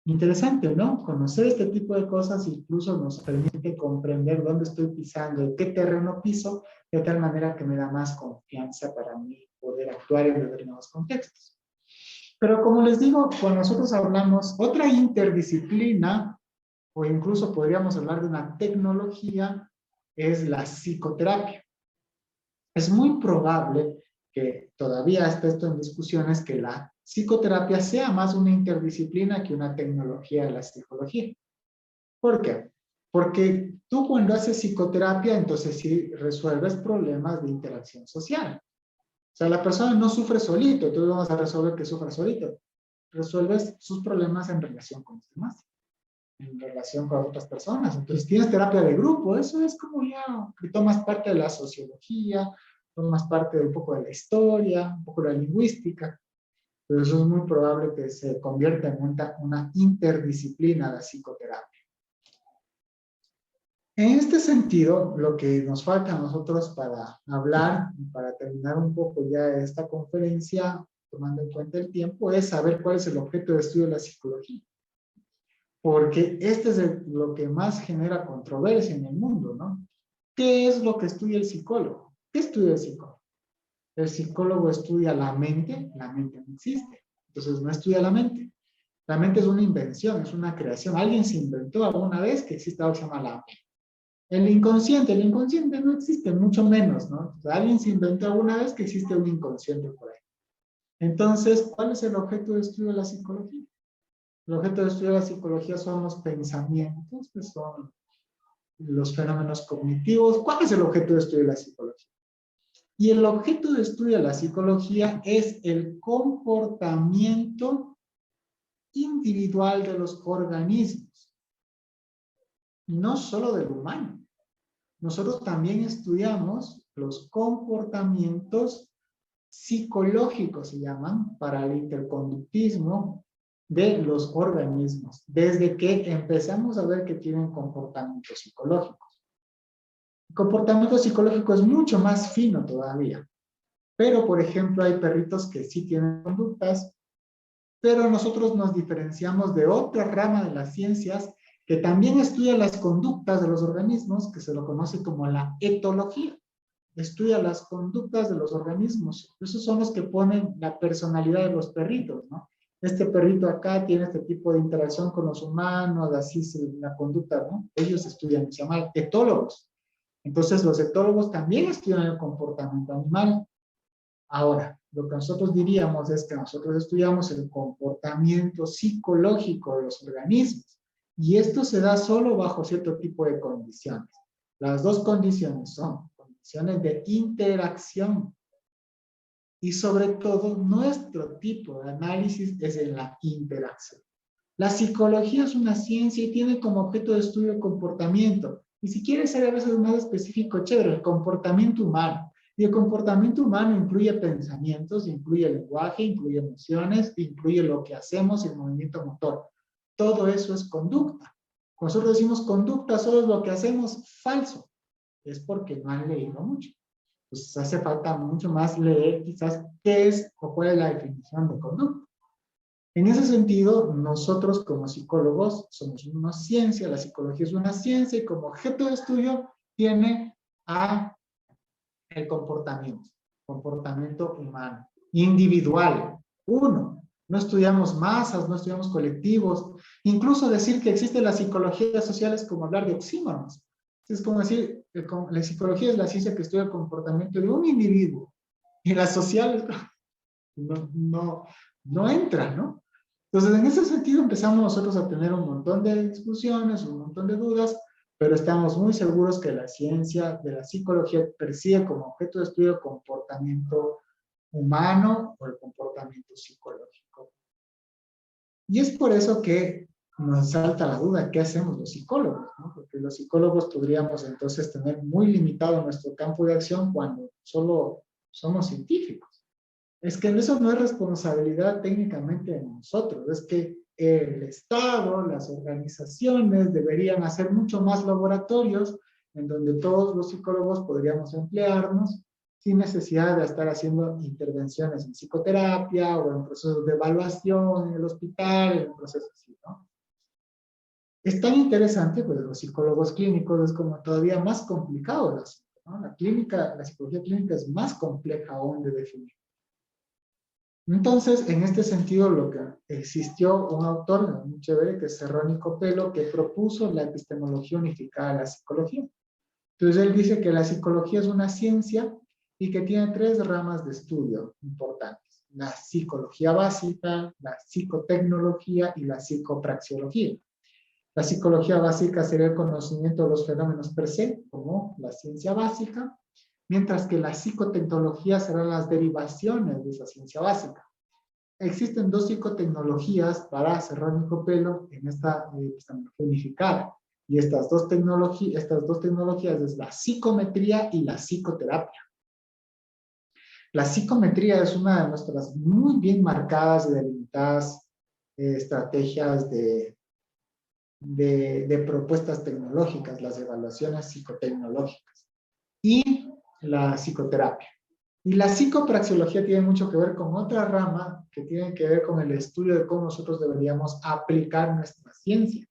Interesante, ¿no? Conocer este tipo de cosas incluso nos permite comprender dónde estoy pisando, en qué terreno piso, de tal manera que me da más confianza para mí poder actuar en determinados contextos. Pero como les digo, cuando nosotros hablamos otra interdisciplina, o incluso podríamos hablar de una tecnología, es la psicoterapia. Es muy probable que todavía esté esto en discusiones, que la psicoterapia sea más una interdisciplina que una tecnología de la psicología. ¿Por qué? Porque tú cuando haces psicoterapia, entonces sí resuelves problemas de interacción social. O sea, la persona no sufre solito, entonces vamos a resolver que sufra solito. Resuelves sus problemas en relación con los demás, en relación con otras personas. Entonces tienes terapia de grupo, eso es como ya que tomas parte de la sociología, tomas parte de un poco de la historia, un poco de la lingüística. Pero eso es muy probable que se convierta en una interdisciplina de la psicoterapia. En este sentido, lo que nos falta a nosotros para hablar, para terminar un poco ya esta conferencia, tomando en cuenta el tiempo, es saber cuál es el objeto de estudio de la psicología. Porque este es lo que más genera controversia en el mundo, ¿no? ¿Qué es lo que estudia el psicólogo? ¿Qué estudia el psicólogo? El psicólogo estudia la mente no existe, entonces no estudia la mente. La mente es una invención, es una creación. Alguien se inventó alguna vez que existe algo que se llama la mente. El inconsciente no existe, mucho menos, ¿no? O sea, alguien se inventó alguna vez que existe un inconsciente por ahí. Entonces, ¿cuál es el objeto de estudio de la psicología? El objeto de estudio de la psicología son los pensamientos, que son los fenómenos cognitivos. ¿Cuál es el objeto de estudio de la psicología? Y el objeto de estudio de la psicología es el comportamiento individual de los organismos, no solo del humano. Nosotros también estudiamos los comportamientos psicológicos, se llaman, para el interconductismo de los organismos, desde que empezamos a ver que tienen comportamientos psicológicos. El comportamiento psicológico es mucho más fino todavía, pero por ejemplo hay perritos que sí tienen conductas, pero nosotros nos diferenciamos de otra rama de las ciencias que también estudia las conductas de los organismos, que se lo conoce como la etología. Estudia las conductas de los organismos. Esos son los que ponen la personalidad de los perritos, ¿no? Este perrito acá tiene este tipo de interacción con los humanos, así es la conducta, ¿no? Ellos estudian, se llaman etólogos. Entonces, los etólogos también estudian el comportamiento animal. Ahora, lo que nosotros diríamos es que nosotros estudiamos el comportamiento psicológico de los organismos. Y esto se da solo bajo cierto tipo de condiciones. Las dos condiciones son condiciones de interacción. Y sobre todo, nuestro tipo de análisis es en la interacción. La psicología es una ciencia y tiene como objeto de estudio el comportamiento. Y si quieres ser a veces más específico, chévere, el comportamiento humano. Y el comportamiento humano incluye pensamientos, incluye lenguaje, incluye emociones, incluye lo que hacemos y el movimiento motor. Todo eso es conducta. Cuando nosotros decimos conducta, solo es lo que hacemos, falso. Es porque no han leído mucho. Pues hace falta mucho más leer quizás qué es o cuál es la definición de conducta. En ese sentido, nosotros como psicólogos somos una ciencia, la psicología es una ciencia y como objeto de estudio tiene a el comportamiento humano, individual, uno. No estudiamos masas, no estudiamos colectivos. Incluso decir que existe la psicología social es como hablar de oxímoros. Es como decir, la psicología es la ciencia que estudia el comportamiento de un individuo y la social no entra, ¿no? Entonces, en ese sentido empezamos nosotros a tener un montón de discusiones, un montón de dudas, pero estamos muy seguros que la ciencia de la psicología persigue como objeto de estudio el comportamiento humano o el comportamiento psicológico. Y es por eso que nos salta la duda, ¿qué hacemos los psicólogos? ¿No? Porque los psicólogos podríamos entonces tener muy limitado nuestro campo de acción cuando solo somos científicos. Es que eso no es responsabilidad técnicamente de nosotros, es que el Estado, las organizaciones deberían hacer mucho más laboratorios en donde todos los psicólogos podríamos emplearnos sin necesidad de estar haciendo intervenciones en psicoterapia o en procesos de evaluación en el hospital, en procesos así, ¿no? Es tan interesante, pues los psicólogos clínicos es como todavía más complicado el asunto, ¿no? La psicología clínica es más compleja aún de definir. Entonces, en este sentido, lo que existió un autor muy chévere, que es Cerrón y Copello, que propuso la epistemología unificada de la psicología. Entonces, él dice que la psicología es una ciencia y que tiene tres ramas de estudio importantes. La psicología básica, la psicotecnología y la psicopraxiología. La psicología básica sería el conocimiento de los fenómenos per se, como la ciencia básica, mientras que la psicotecnología serán las derivaciones de esa ciencia básica. Existen dos psicotecnologías para Cerrón y Copello en esta epistemología unificada. Y estas dos tecnologías es la psicometría y la psicoterapia. La psicometría es una de nuestras muy bien marcadas y delimitadas estrategias de propuestas tecnológicas, las evaluaciones psicotecnológicas. Y la psicoterapia. Y la psicopraxiología tiene mucho que ver con otra rama que tiene que ver con el estudio de cómo nosotros deberíamos aplicar nuestra ciencia.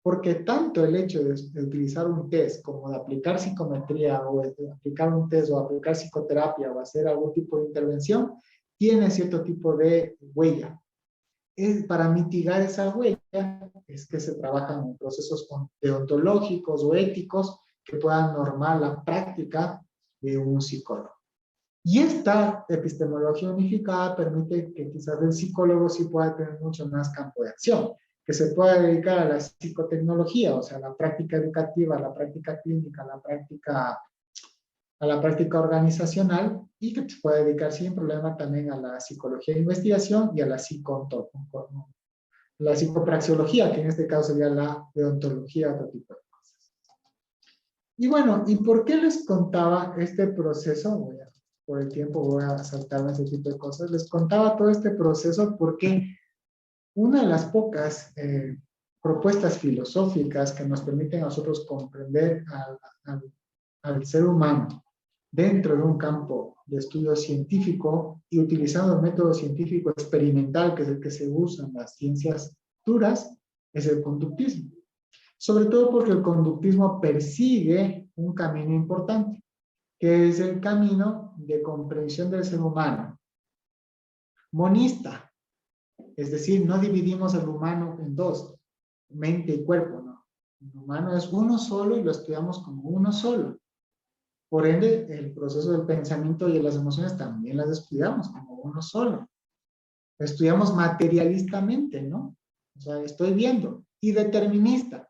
Porque tanto el hecho de utilizar un test como de aplicar psicometría o de aplicar un test o aplicar psicoterapia o hacer algún tipo de intervención, tiene cierto tipo de huella. Para mitigar esa huella es que se trabajan en procesos deontológicos o éticos que puedan normar la práctica de un psicólogo. Y esta epistemología unificada permite que quizás el psicólogo sí pueda tener mucho más campo de acción, que se pueda dedicar a la psicotecnología, o sea, a la práctica educativa, a la práctica clínica, a la práctica organizacional, y que se pueda dedicar sin problema también a la psicología de investigación y a la psicopraxiología, que en este caso sería la deontología, otro tipo de cosas. Y bueno, ¿y por qué les contaba este proceso? Por el tiempo voy a saltarme ese tipo de cosas. Les contaba todo este proceso porque una de las pocas propuestas filosóficas que nos permiten a nosotros comprender al ser humano dentro de un campo de estudio científico y utilizando el método científico experimental, que es el que se usa en las ciencias duras, es el conductismo. Sobre todo porque el conductismo persigue un camino importante, que es el camino de comprensión del ser humano. Monista, es decir, no dividimos el humano en dos, mente y cuerpo, no. El humano es uno solo y lo estudiamos como uno solo. Por ende, el proceso del pensamiento y de las emociones también las estudiamos como uno solo. Lo estudiamos materialistamente, ¿no? O sea, estoy viendo. Y determinista.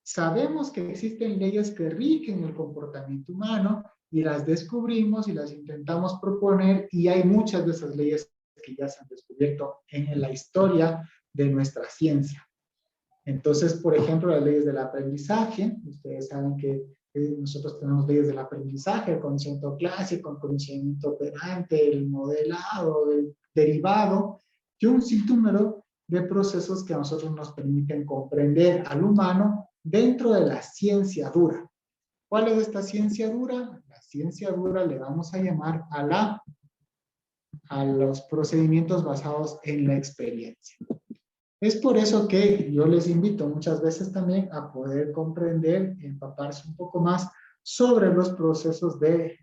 Sabemos que existen leyes que rigen el comportamiento humano y las descubrimos y las intentamos proponer y hay muchas de esas leyes que ya se han descubierto en la historia de nuestra ciencia. Entonces, por ejemplo, las leyes del aprendizaje, ustedes saben que nosotros tenemos leyes del aprendizaje, el conocimiento clásico, el conocimiento operante, el modelado, el derivado, y un sinnúmero de procesos que a nosotros nos permiten comprender al humano dentro de la ciencia dura. ¿Cuál es esta ciencia dura? La ciencia dura le vamos a llamar a los procedimientos basados en la experiencia. Es por eso que yo les invito muchas veces también a poder comprender, empaparse un poco más sobre los procesos del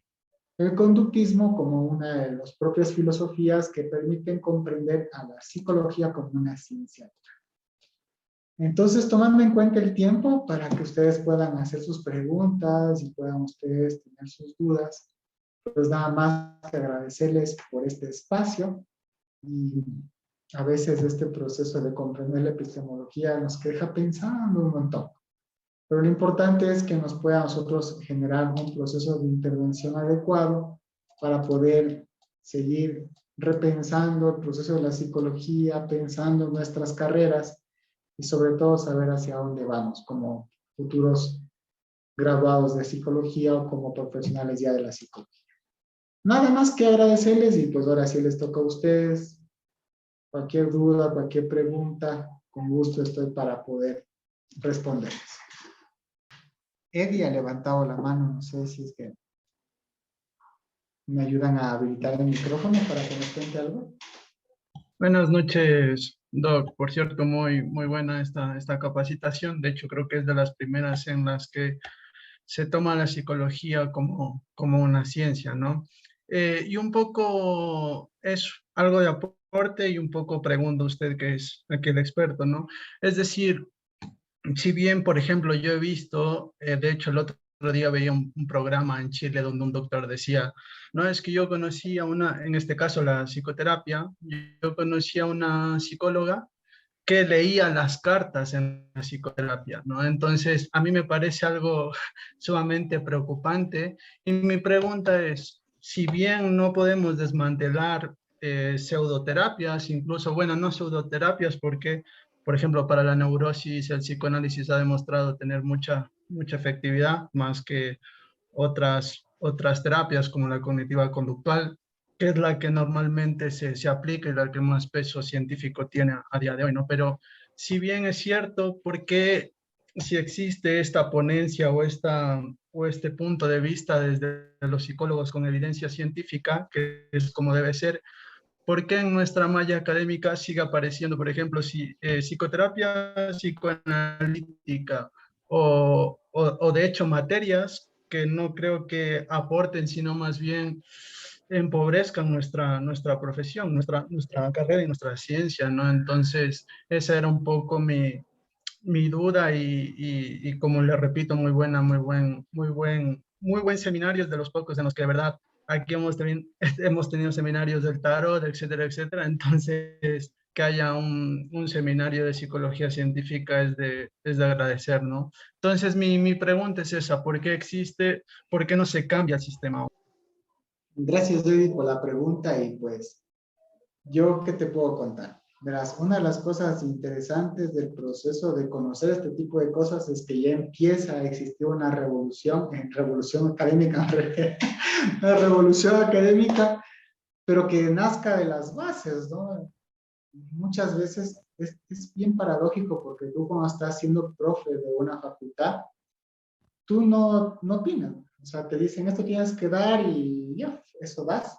conductismo como una de las propias filosofías que permiten comprender a la psicología como una ciencia. Entonces, tomando en cuenta el tiempo para que ustedes puedan hacer sus preguntas y puedan ustedes tener sus dudas, pues nada más que agradecerles por este espacio. Y a veces este proceso de comprender la epistemología nos deja pensando un montón. Pero lo importante es que nos pueda a nosotros generar un proceso de intervención adecuado para poder seguir repensando el proceso de la psicología, pensando en nuestras carreras y sobre todo saber hacia dónde vamos como futuros graduados de psicología o como profesionales ya de la psicología. Nada más que agradecerles y pues ahora sí les toca a ustedes. Cualquier duda, cualquier pregunta, con gusto estoy para poder responderles. Eddie ha levantado la mano, no sé si es que me ayudan a habilitar el micrófono para que nos cuente algo.
Buenas noches, Doc. Por cierto, muy buena esta capacitación. De hecho, creo que es de las primeras en las que se toma la psicología como una ciencia, ¿no? Y un poco es algo de aporte y un poco pregunta usted, que es aquí el experto, ¿no? Es decir, si bien, por ejemplo, yo he visto, de hecho, el otro día veía un programa en Chile donde un doctor decía, no, es que yo conocí a una, en este caso la psicoterapia, yo conocí a una psicóloga que leía las cartas en la psicoterapia, ¿no? Entonces, a mí me parece algo sumamente preocupante y mi pregunta es, si bien no podemos desmantelar pseudoterapias, incluso, bueno, no pseudoterapias, porque, por ejemplo, para la neurosis, el psicoanálisis ha demostrado tener mucha efectividad, más que otras terapias como la cognitiva conductual, que es la que normalmente se aplica y la que más peso científico tiene a día de hoy, ¿no? Pero si bien es cierto, ¿por qué si existe esta ponencia o este punto de vista desde los psicólogos con evidencia científica, que es como debe ser, por qué en nuestra malla académica sigue apareciendo, por ejemplo, psicoterapia psicoanalítica o de hecho materias que no creo que aporten, sino más bien empobrezcan nuestra profesión, nuestra carrera y nuestra ciencia, ¿no? Entonces, esa era un poco mi duda y como le repito, muy buen seminario, de los pocos en los que de verdad aquí hemos tenido seminarios del tarot, etcétera, etcétera. Entonces, que haya un seminario de psicología científica es de agradecer, ¿no? Entonces, mi pregunta es esa, ¿por qué existe, por qué no se cambia el sistema?
Gracias, David, por la pregunta y pues, ¿yo qué te puedo contar? Verás, una de las cosas interesantes del proceso de conocer este tipo de cosas es que ya empieza a existir una revolución académica, una revolución académica, pero que nazca de las bases, ¿no? Muchas veces es bien paradójico porque tú cuando estás siendo profe de una facultad, tú no opinas, o sea, te dicen esto tienes que dar y ya, eso das.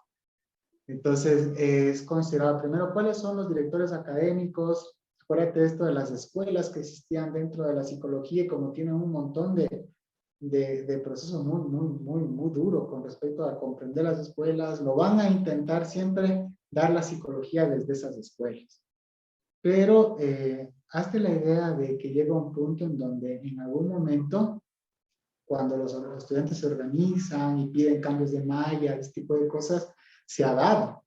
Entonces, es considerado primero cuáles son los directores académicos. Acuérdate de esto de las escuelas que existían dentro de la psicología y como tienen un montón de procesos muy duro con respecto a comprender las escuelas, lo van a intentar siempre dar la psicología desde esas escuelas. Pero hazte la idea de que llega un punto en donde en algún momento, cuando los estudiantes se organizan y piden cambios de malla, este tipo de cosas, se ha dado.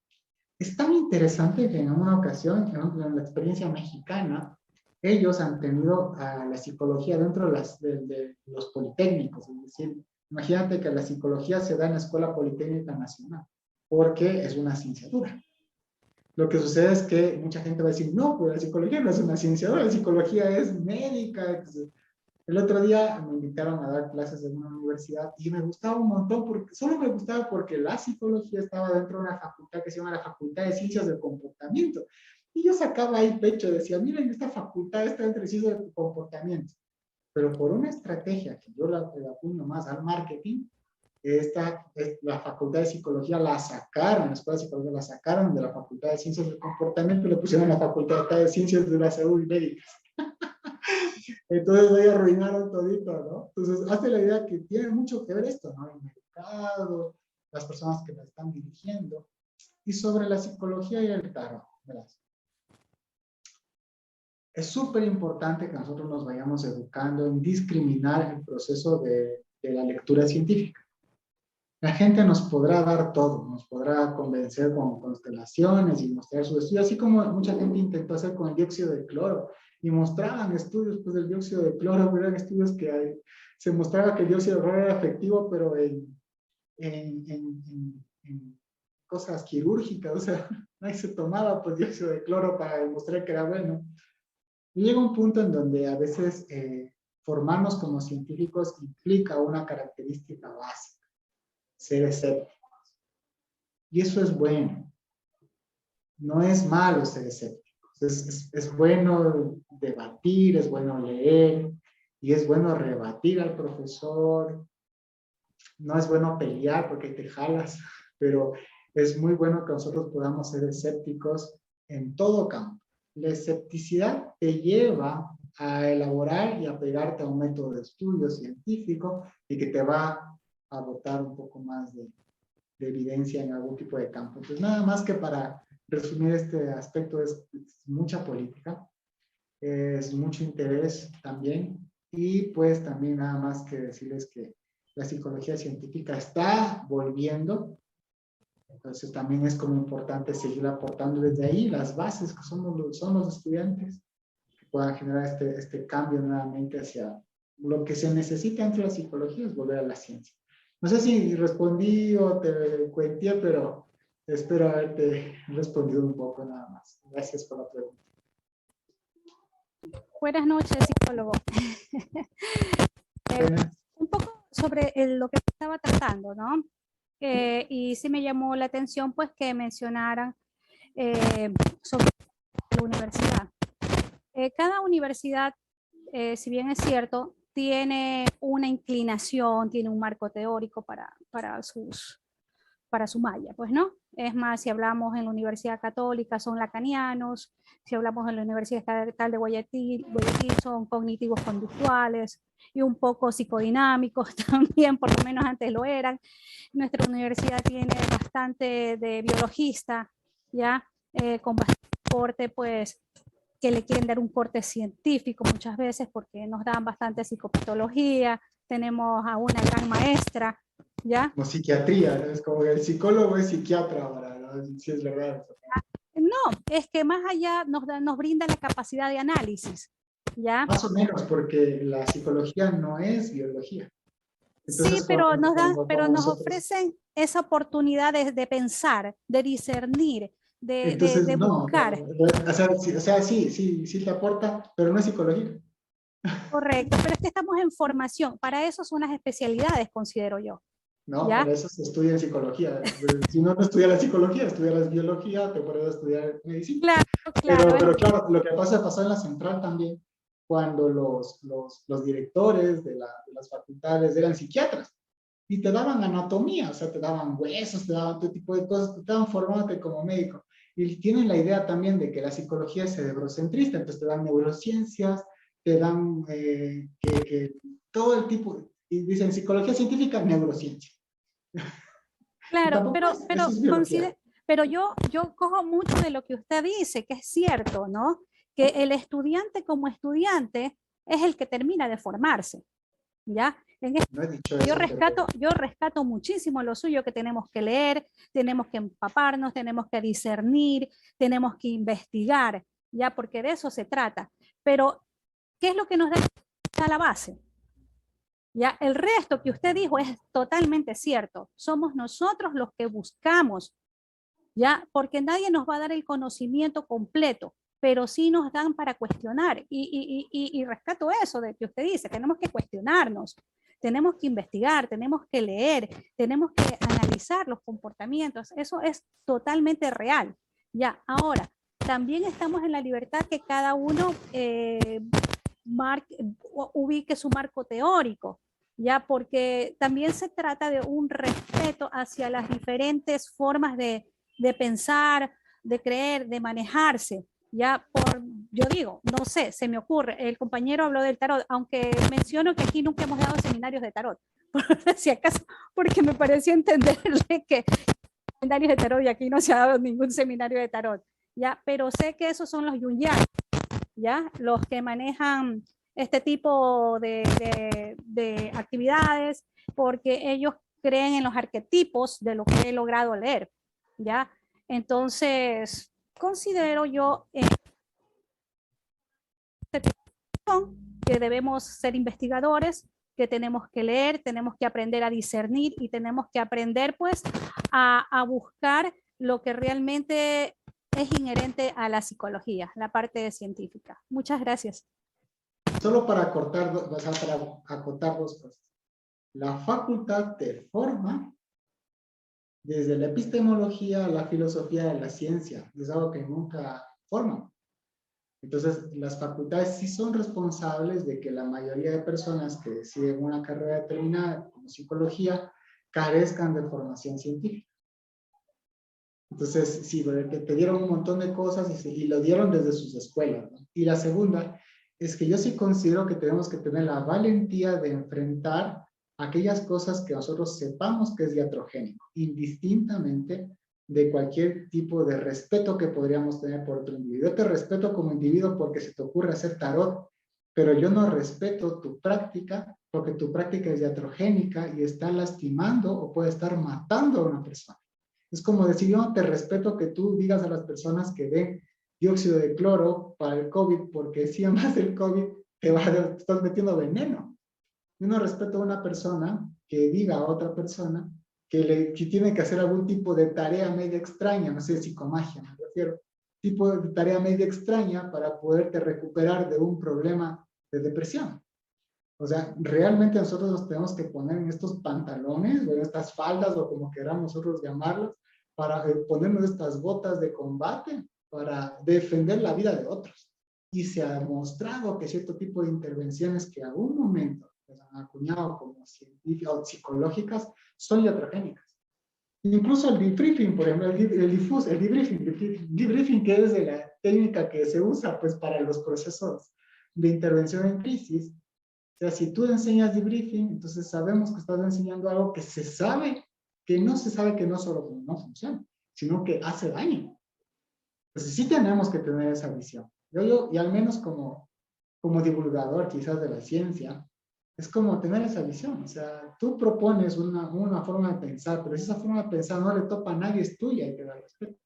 Es tan interesante que en una ocasión, en la experiencia mexicana, ellos han tenido a la psicología dentro de los politécnicos. Es decir, imagínate que la psicología se da en la Escuela Politécnica Nacional, porque es una ciencia dura. Lo que sucede es que mucha gente va a decir, no, pues la psicología no es una ciencia, no, la psicología es médica. Entonces, el otro día me invitaron a dar clases en una universidad y me gustaba un montón, porque solo me gustaba porque la psicología estaba dentro de una facultad que se llama la Facultad de Ciencias del Comportamiento. Y yo sacaba ahí pecho, decía, miren, esta facultad está entre ciencias del comportamiento. Pero por una estrategia que yo la apunto más al marketing, la Facultad de Psicología la sacaron, la Escuela de Psicología la sacaron de la Facultad de Ciencias del Comportamiento y le pusieron la Facultad de Ciencias de la Salud y Médicas. Entonces ahí arruinaron todito, ¿no? Entonces, hazte la idea que tiene mucho que ver esto, ¿no? El mercado, las personas que la están dirigiendo. Y sobre la psicología y el tarot, ¿verdad? Es súper importante que nosotros nos vayamos educando en discriminar el proceso de la lectura científica. La gente nos podrá dar todo, nos podrá convencer con constelaciones y mostrar su estudio, así como mucha gente intentó hacer con el dióxido de cloro y mostraban estudios pues, del dióxido de cloro, eran estudios que se mostraba que el dióxido de cloro era efectivo, pero en cosas quirúrgicas, o sea, nadie se tomaba pues dióxido de cloro para demostrar que era bueno. Y llega un punto en donde a veces formarnos como científicos implica una característica básica, ser escépticos. Y eso es bueno. No es malo ser escépticos. Es bueno debatir, es bueno leer, y es bueno rebatir al profesor. No es bueno pelear porque te jalas, pero es muy bueno que nosotros podamos ser escépticos en todo campo. La escepticidad te lleva a elaborar y a pegarte a un método de estudio científico y que te va a botar un poco más de evidencia en algún tipo de campo. Entonces, nada más que para resumir este aspecto, es mucha política, es mucho interés también, y pues también nada más que decirles que la psicología científica está volviendo, entonces también es como importante seguir aportando desde ahí las bases que son los estudiantes, que puedan generar este cambio nuevamente hacia lo que se necesita dentro de la psicología, es volver a la ciencia. No sé si respondí o te cuenté, pero espero haberte respondido un poco nada más. Gracias por la pregunta.
Buenas noches, psicólogo. Un poco sobre lo que estaba tratando, ¿no? Y sí me llamó la atención pues que mencionaran sobre la universidad. Cada universidad, si bien es cierto, tiene una inclinación, tiene un marco teórico para su malla, pues, ¿no? Es más, si hablamos en la Universidad Católica son lacanianos, si hablamos en la Universidad Estatal de Guayaquil son cognitivos conductuales y un poco psicodinámicos también, por lo menos antes lo eran. Nuestra universidad tiene bastante de biologista, ¿ya? Con bastante corte, pues, que le quieren dar un corte científico muchas veces porque nos dan bastante psicopatología, tenemos a una gran maestra, ¿ya?
Como psiquiatría, ¿no? Es como que el psicólogo es psiquiatra ahora, ¿no? Sí, es verdad.
No, es que más allá nos brinda la capacidad de análisis, ¿ya?
Más o menos, porque la psicología no es biología. Entonces,
sí, pero nos ofrecen esa oportunidad de pensar, de discernir, de buscar.
O sea, sí te aporta, pero no es psicología.
Correcto, pero es que estamos en formación. Para eso son unas especialidades, considero yo.
No,
¿ya?
para eso se estudia en psicología. Si no estudias la psicología, estudias biología, te puedes estudiar medicina.
Claro.
Pero claro, lo que pasó en la central también, cuando los directores de las facultades eran psiquiatras y te daban anatomía, o sea, te daban huesos, te daban todo tipo de cosas, te estaban formándote como médico. Y tienen la idea también de que la psicología es cerebrocentrista, entonces te dan neurociencias, te dan que todo el tipo, y dicen psicología científica, neurociencia.
Claro, pero yo cojo mucho de lo que usted dice, que es cierto, ¿no? Que el estudiante como estudiante es el que termina de formarse, ¿ya? Yo rescato muchísimo lo suyo, que tenemos que leer, tenemos que empaparnos, tenemos que discernir, tenemos que investigar, ¿ya? Porque de eso se trata. Pero, ¿qué es lo que nos da la base? ¿Ya? El resto que usted dijo es totalmente cierto. Somos nosotros los que buscamos, ¿ya? Porque nadie nos va a dar el conocimiento completo, pero sí nos dan para cuestionar. Y rescato eso de que usted dice, tenemos que cuestionarnos, tenemos que investigar, tenemos que leer, tenemos que analizar los comportamientos. Eso es totalmente real. Ya, ahora, también estamos en la libertad que cada uno ubique su marco teórico, ya, porque también se trata de un respeto hacia las diferentes formas de pensar, de creer, de manejarse. Ya yo digo, no sé, se me ocurre, el compañero habló del tarot, aunque menciono que aquí nunca hemos dado seminarios de tarot, por si acaso, porque me pareció entenderle que seminarios de tarot y aquí no se ha dado ningún seminario de tarot, ya, pero sé que esos son los yungianos, ya, los que manejan este tipo de actividades, porque ellos creen en los arquetipos de lo que he logrado leer, ya. Entonces, considero yo que debemos ser investigadores, que tenemos que leer, tenemos que aprender a discernir y tenemos que aprender pues a buscar lo que realmente es inherente a la psicología, la parte científica. Muchas gracias.
Solo para acotar dos cosas. La facultad te forma desde la epistemología a la filosofía de la ciencia. Es algo que nunca forma. Entonces, las facultades sí son responsables de que la mayoría de personas que deciden una carrera determinada, como psicología, carezcan de formación científica. Entonces, sí, porque te dieron un montón de cosas y lo dieron desde sus escuelas, ¿no? Y la segunda es que yo sí considero que tenemos que tener la valentía de enfrentar aquellas cosas que nosotros sepamos que es iatrogénico, indistintamente de cualquier tipo de respeto que podríamos tener por otro individuo. Yo te respeto como individuo porque se te ocurre hacer tarot, pero yo no respeto tu práctica porque tu práctica es iatrogénica y está lastimando o puede estar matando a una persona. Es como decir, yo te respeto que tú digas a las personas que den dióxido de cloro para el COVID, porque si además del COVID te estás metiendo veneno. Yo no respeto a una persona que diga a otra persona que tiene que hacer algún tipo de tarea media extraña, no sé, psicomagia, me refiero, tipo de tarea media extraña para poderte recuperar de un problema de depresión. O sea, realmente nosotros nos tenemos que poner en estos pantalones o en estas faldas o como queramos nosotros llamarlos, para ponernos estas botas de combate para defender la vida de otros. Y se ha demostrado que cierto tipo de intervenciones que a un momento se han acuñado como científicas o psicológicas son iatrogénicas. Incluso el debriefing, por ejemplo, el debriefing, que es de la técnica que se usa pues, para los procesos de intervención en crisis. O sea, si tú enseñas debriefing, entonces sabemos que estás enseñando algo que se sabe, que no se sabe que no solo no funciona, sino que hace daño. Entonces sí tenemos que tener esa visión. Y al menos como divulgador quizás de la ciencia, es como tener esa visión. O sea, tú propones una forma de pensar, pero si esa forma de pensar no le topa a nadie, es tuya y te da respeto.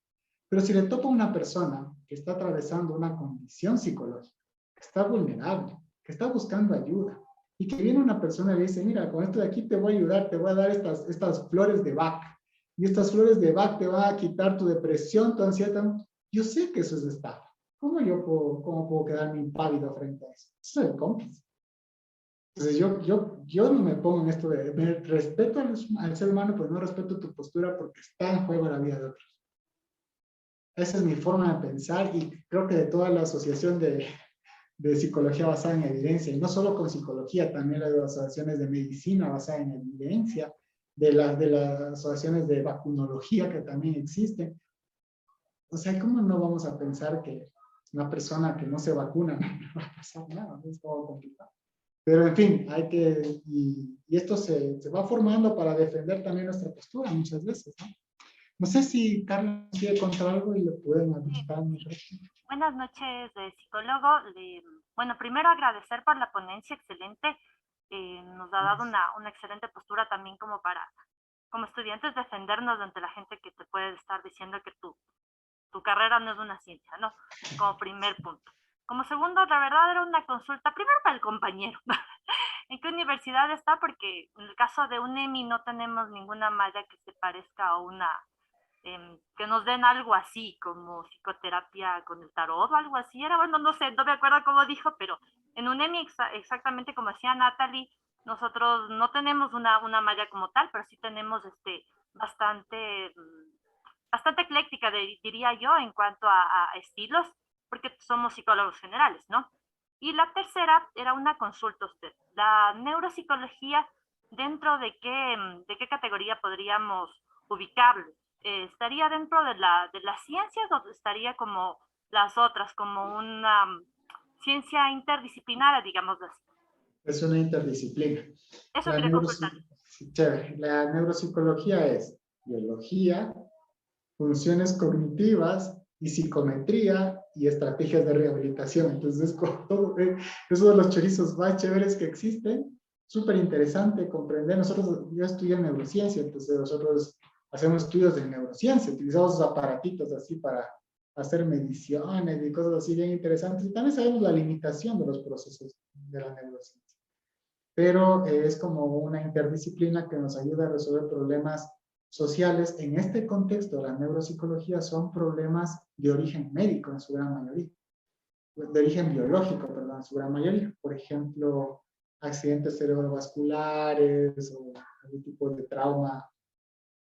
Pero si le topa a una persona que está atravesando una condición psicológica, que está vulnerable, que está buscando ayuda, y que viene una persona y le dice, mira, con esto de aquí te voy a ayudar, te voy a dar estas flores de Bach, y estas flores de Bach te van a quitar tu depresión, tu ansiedad. Yo sé que eso es estafa. ¿Cómo puedo quedarme impávido frente a eso? Eso es el cómplice. Entonces yo no me pongo en esto de respeto al ser humano, pues no respeto tu postura porque está en juego la vida de otros. Esa es mi forma de pensar y creo que de toda la asociación de psicología basada en evidencia, y no solo con psicología, también las asociaciones de medicina basada en evidencia, de las asociaciones de vacunología que también existen. O sea, ¿cómo no vamos a pensar que una persona que no se vacuna no va a pasar nada? Es todo complicado. Pero en fin, y esto se va formando para defender también nuestra postura muchas veces, ¿no? No sé si Carlos quiere contar algo y le pueden habilitar.
Buenas noches, psicólogo. Bueno, primero agradecer por la ponencia excelente. Nos ha dado una excelente postura también como como estudiantes, defendernos ante la gente que te puede estar diciendo que tu carrera no es una ciencia, ¿no? Como primer punto. Como segundo, la verdad era una consulta, primero para el compañero. ¿En qué universidad está? Porque en el caso de UNEMI no tenemos ninguna malla que se parezca a que nos den algo así, como psicoterapia con el tarot o algo así. Era, bueno, no sé, no me acuerdo cómo dijo, pero en UNEMI, exactamente como decía Natalie, nosotros no tenemos una malla como tal, pero sí tenemos bastante, bastante ecléctica, diría yo, en cuanto a estilos, porque somos psicólogos generales, ¿no? Y la tercera era una consulta a usted. La neuropsicología, ¿dentro de qué categoría podríamos ubicarlo? ¿Estaría dentro de las ciencias o estaría como las otras, como una ciencia interdisciplinaria, digamos así?
Es una interdisciplina.
Eso
La,
quería consultar.
chévere. La neuropsicología es biología, funciones cognitivas y psicometría y estrategias de rehabilitación. Entonces, con todo, es uno de los chorizos más chéveres que existen. Súper interesante comprender. Yo estudié neurociencia, entonces nosotros hacemos estudios de neurociencia, utilizamos esos aparatitos así para hacer mediciones y cosas así bien interesantes. Y también sabemos la limitación de los procesos de la neurociencia. Pero es como una interdisciplina que nos ayuda a resolver problemas sociales. En este contexto, la neuropsicología son problemas de origen médico en su gran mayoría, de origen biológico, perdón, en su gran mayoría. Por ejemplo, accidentes cerebrovasculares o algún tipo de trauma,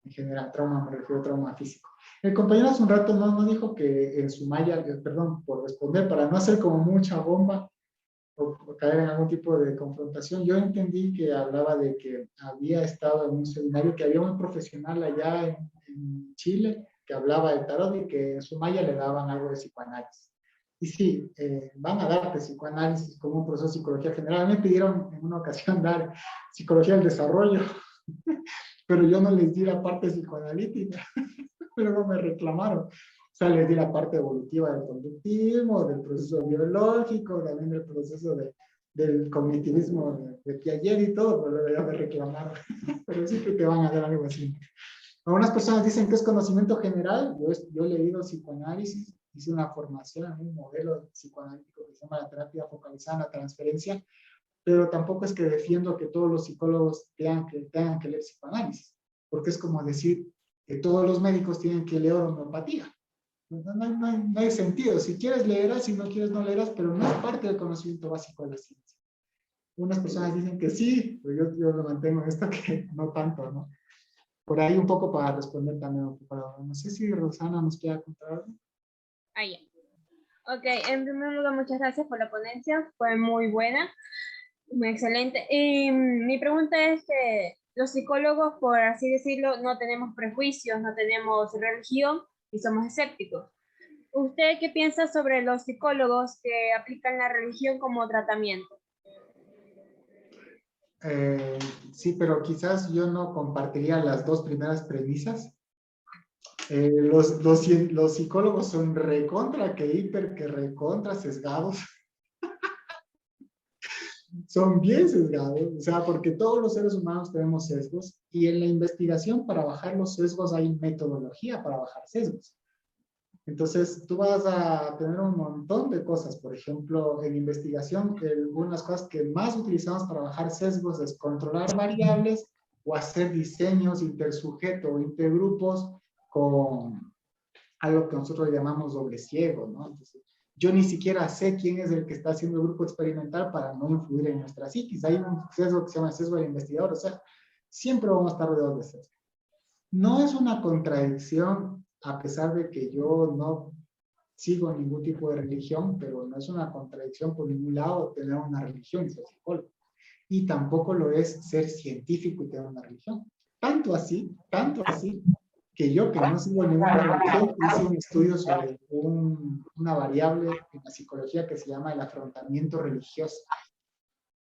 en general, trauma, me refiero a trauma físico. El compañero hace un rato no dijo que en su malla, perdón por responder, para no hacer como mucha bomba, o caer en algún tipo de confrontación. Yo entendí que hablaba de que había estado en un seminario, que había un profesional allá en Chile que hablaba de tarot y que en su malla le daban algo de psicoanálisis. Y sí, van a darte psicoanálisis como un proceso de psicología general. Me pidieron en una ocasión dar psicología del desarrollo, pero yo no les di la parte psicoanalítica, pero no me reclamaron. O sea, les di la parte evolutiva del conductismo, del proceso biológico, también del proceso del cognitivismo de Piaget y todo, pero ya me reclamaron. Pero siempre te van a dar algo así. Algunas personas dicen que es conocimiento general. Yo he leído psicoanálisis, hice una formación en un modelo psicoanalítico que se llama la terapia focalizada en la transferencia, pero tampoco es que defiendo que todos los psicólogos tengan que leer psicoanálisis, porque es como decir que todos los médicos tienen que leer homeopatía. No hay sentido. Si quieres leerás, si no quieres no leerás, pero no es parte del conocimiento básico de la ciencia. Unas personas dicen que sí, pero yo lo mantengo en esto que no tanto, ¿no? Por ahí un poco para responder también. No sé si Rosana nos quiere contar algo.
Ah, ya. Ok, en primer lugar, muchas gracias por la ponencia, fue muy buena, muy excelente. Y mi pregunta es que los psicólogos, por así decirlo, no tenemos prejuicios, no tenemos religión y somos escépticos. ¿Usted qué piensa sobre los psicólogos que aplican la religión como tratamiento?
Sí, pero quizás yo no compartiría las dos primeras premisas. Los psicólogos son recontra que recontra sesgados. Son bien sesgados, o sea, porque todos los seres humanos tenemos sesgos y en la investigación para bajar los sesgos hay metodología para bajar sesgos. Entonces, tú vas a tener un montón de cosas. Por ejemplo, en investigación, una de las cosas que más utilizamos para bajar sesgos es controlar variables o hacer diseños intersujeto o intergrupos con algo que nosotros llamamos doble ciego, ¿no? Entonces, yo ni siquiera sé quién es el que está haciendo el grupo experimental para no influir en nuestra psiquis. Hay un sesgo que se llama sesgo del investigador, o sea, siempre vamos a estar rodeados de sesgo. No es una contradicción, a pesar de que yo no sigo ningún tipo de religión, pero no es una contradicción por ningún lado tener una religión y ser psicólogo. Y tampoco lo es ser científico y tener una religión. Tanto así, que yo, que no sigo ninguna religión, hice un estudio sobre una variable en la psicología que se llama el afrontamiento religioso.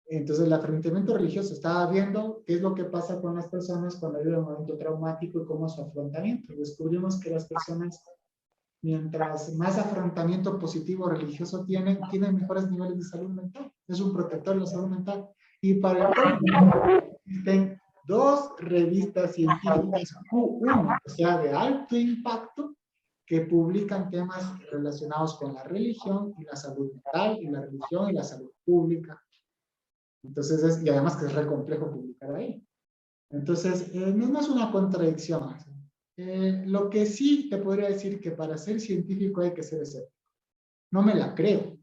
Entonces, el afrontamiento religioso estaba viendo qué es lo que pasa con las personas cuando hay un momento traumático y cómo es su afrontamiento. Descubrimos que las personas, mientras más afrontamiento positivo religioso tienen mejores niveles de salud mental. Es un protector de la salud mental. Y para el existen 2 revistas científicas Q1, o sea, de alto impacto, que publican temas relacionados con la religión y la salud mental, y la religión y la salud pública. Entonces, y además que es re complejo publicar ahí. Entonces, no es una contradicción. Lo que sí te podría decir que para ser científico hay que ser escéptico. No me la creo.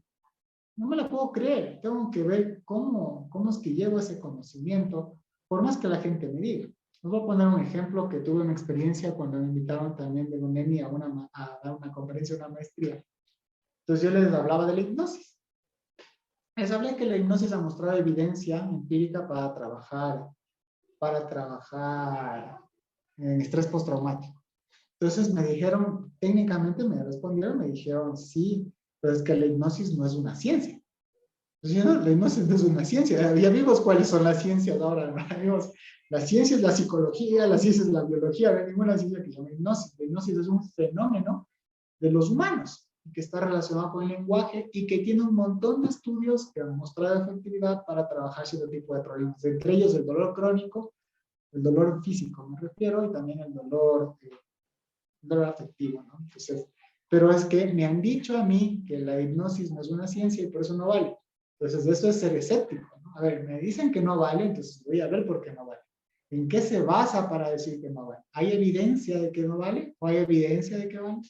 No me la puedo creer. Tengo que ver cómo es que llevo ese conocimiento, por más que la gente me diga. Les voy a poner un ejemplo que tuve una experiencia cuando me invitaron también de UNEMI a dar una conferencia, una maestría. Entonces yo les hablaba de la hipnosis. Les hablé que la hipnosis ha mostrado evidencia empírica para trabajar en estrés postraumático. Entonces me dijeron, técnicamente me respondieron, me dijeron, sí, pero es que la hipnosis no es una ciencia. Entonces, no, la hipnosis no es una ciencia. Ya vimos cuáles son las ciencias ahora, ¿no? Vimos, la ciencia es la psicología, la ciencia es la biología, no hay ninguna ciencia que se llama hipnosis. La hipnosis es un fenómeno de los humanos que está relacionado con el lenguaje y que tiene un montón de estudios que han mostrado efectividad para trabajar cierto tipo de problemas, entre ellos el dolor crónico, el dolor físico me refiero, y también el dolor afectivo, ¿no? Entonces, pero es que me han dicho a mí que la hipnosis no es una ciencia y por eso no vale. Entonces, eso es ser escéptico, ¿no? A ver, me dicen que no vale, entonces voy a ver por qué no vale. ¿En qué se basa para decir que no vale? ¿Hay evidencia de que no vale? ¿O hay evidencia de que vale?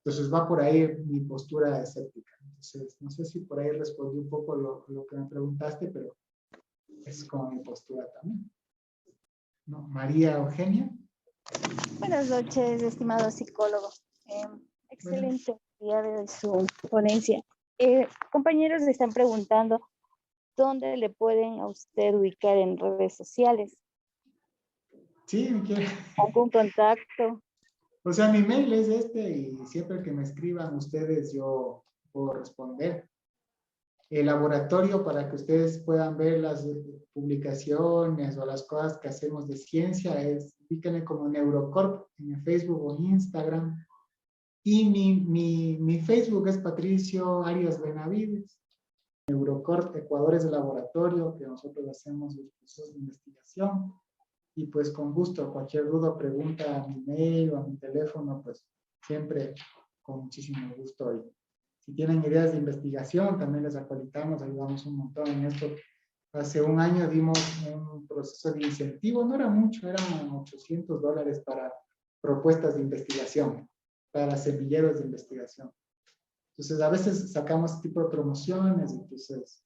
Entonces va por ahí mi postura escéptica. Entonces, no sé si por ahí respondí un poco lo que me preguntaste, pero es como mi postura también. ¿No? María Eugenia.
Buenas noches, estimado psicólogo. Excelente día de su ponencia. Compañeros le están preguntando dónde le pueden a usted ubicar en redes sociales.
Sí, me quiere.
¿Algún contacto?
O sea, mi mail es este y siempre que me escriban ustedes yo puedo responder. El laboratorio para que ustedes puedan ver las publicaciones o las cosas que hacemos de ciencia es, ubíquenme como Neurocorp en Facebook o Instagram. Y mi Facebook es Patricio Arias Benavides. Neurocorp Ecuador es el laboratorio que nosotros hacemos los procesos de investigación. Y pues con gusto, cualquier duda, pregunta a mi mail o a mi teléfono, pues siempre con muchísimo gusto. Y si tienen ideas de investigación, también les actualizamos, ayudamos un montón en esto. Hace un año dimos un proceso de incentivo, no era mucho, eran $800 para propuestas de investigación, para semilleros de investigación. Entonces, a veces sacamos este tipo de promociones, entonces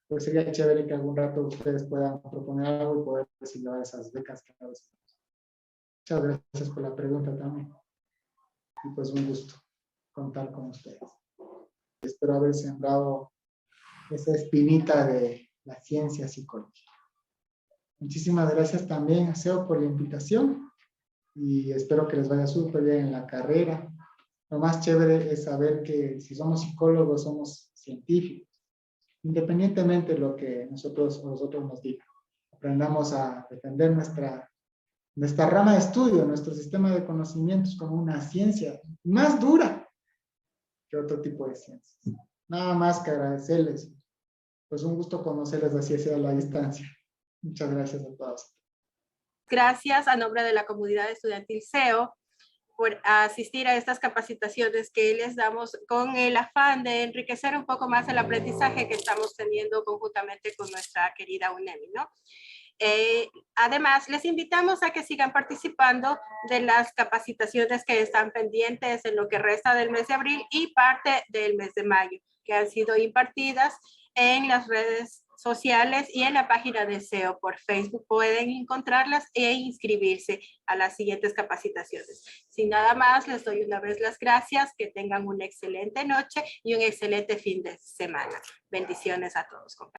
pues sería chévere que algún rato ustedes puedan proponer algo y poder recibir esas becas que a veces. Muchas gracias por la pregunta también. Y pues un gusto contar con ustedes. Espero haber sembrado esa espinita de la ciencia psicológica. Muchísimas gracias también a SEO por la invitación y espero que les vaya súper bien en la carrera. Lo más chévere es saber que si somos psicólogos, somos científicos. Independientemente de lo que nosotros nos digan, aprendamos a defender nuestra rama de estudio, nuestro sistema de conocimientos como una ciencia más dura que otro tipo de ciencias. Nada más que agradecerles. Pues un gusto conocerles así hacia la distancia. Muchas gracias a todos.
Gracias a nombre de la comunidad estudiantil SEO por asistir a estas capacitaciones que les damos con el afán de enriquecer un poco más el aprendizaje que estamos teniendo conjuntamente con nuestra querida UNEMI, ¿no? Además, les invitamos a que sigan participando de las capacitaciones que están pendientes en lo que resta del mes de abril y parte del mes de mayo, que han sido impartidas en las redes sociales y en la página de SEO por Facebook. Pueden encontrarlas e inscribirse a las siguientes capacitaciones. Sin nada más, les doy una vez las gracias, que tengan una excelente noche y un excelente fin de semana. Bendiciones a todos, compañeros.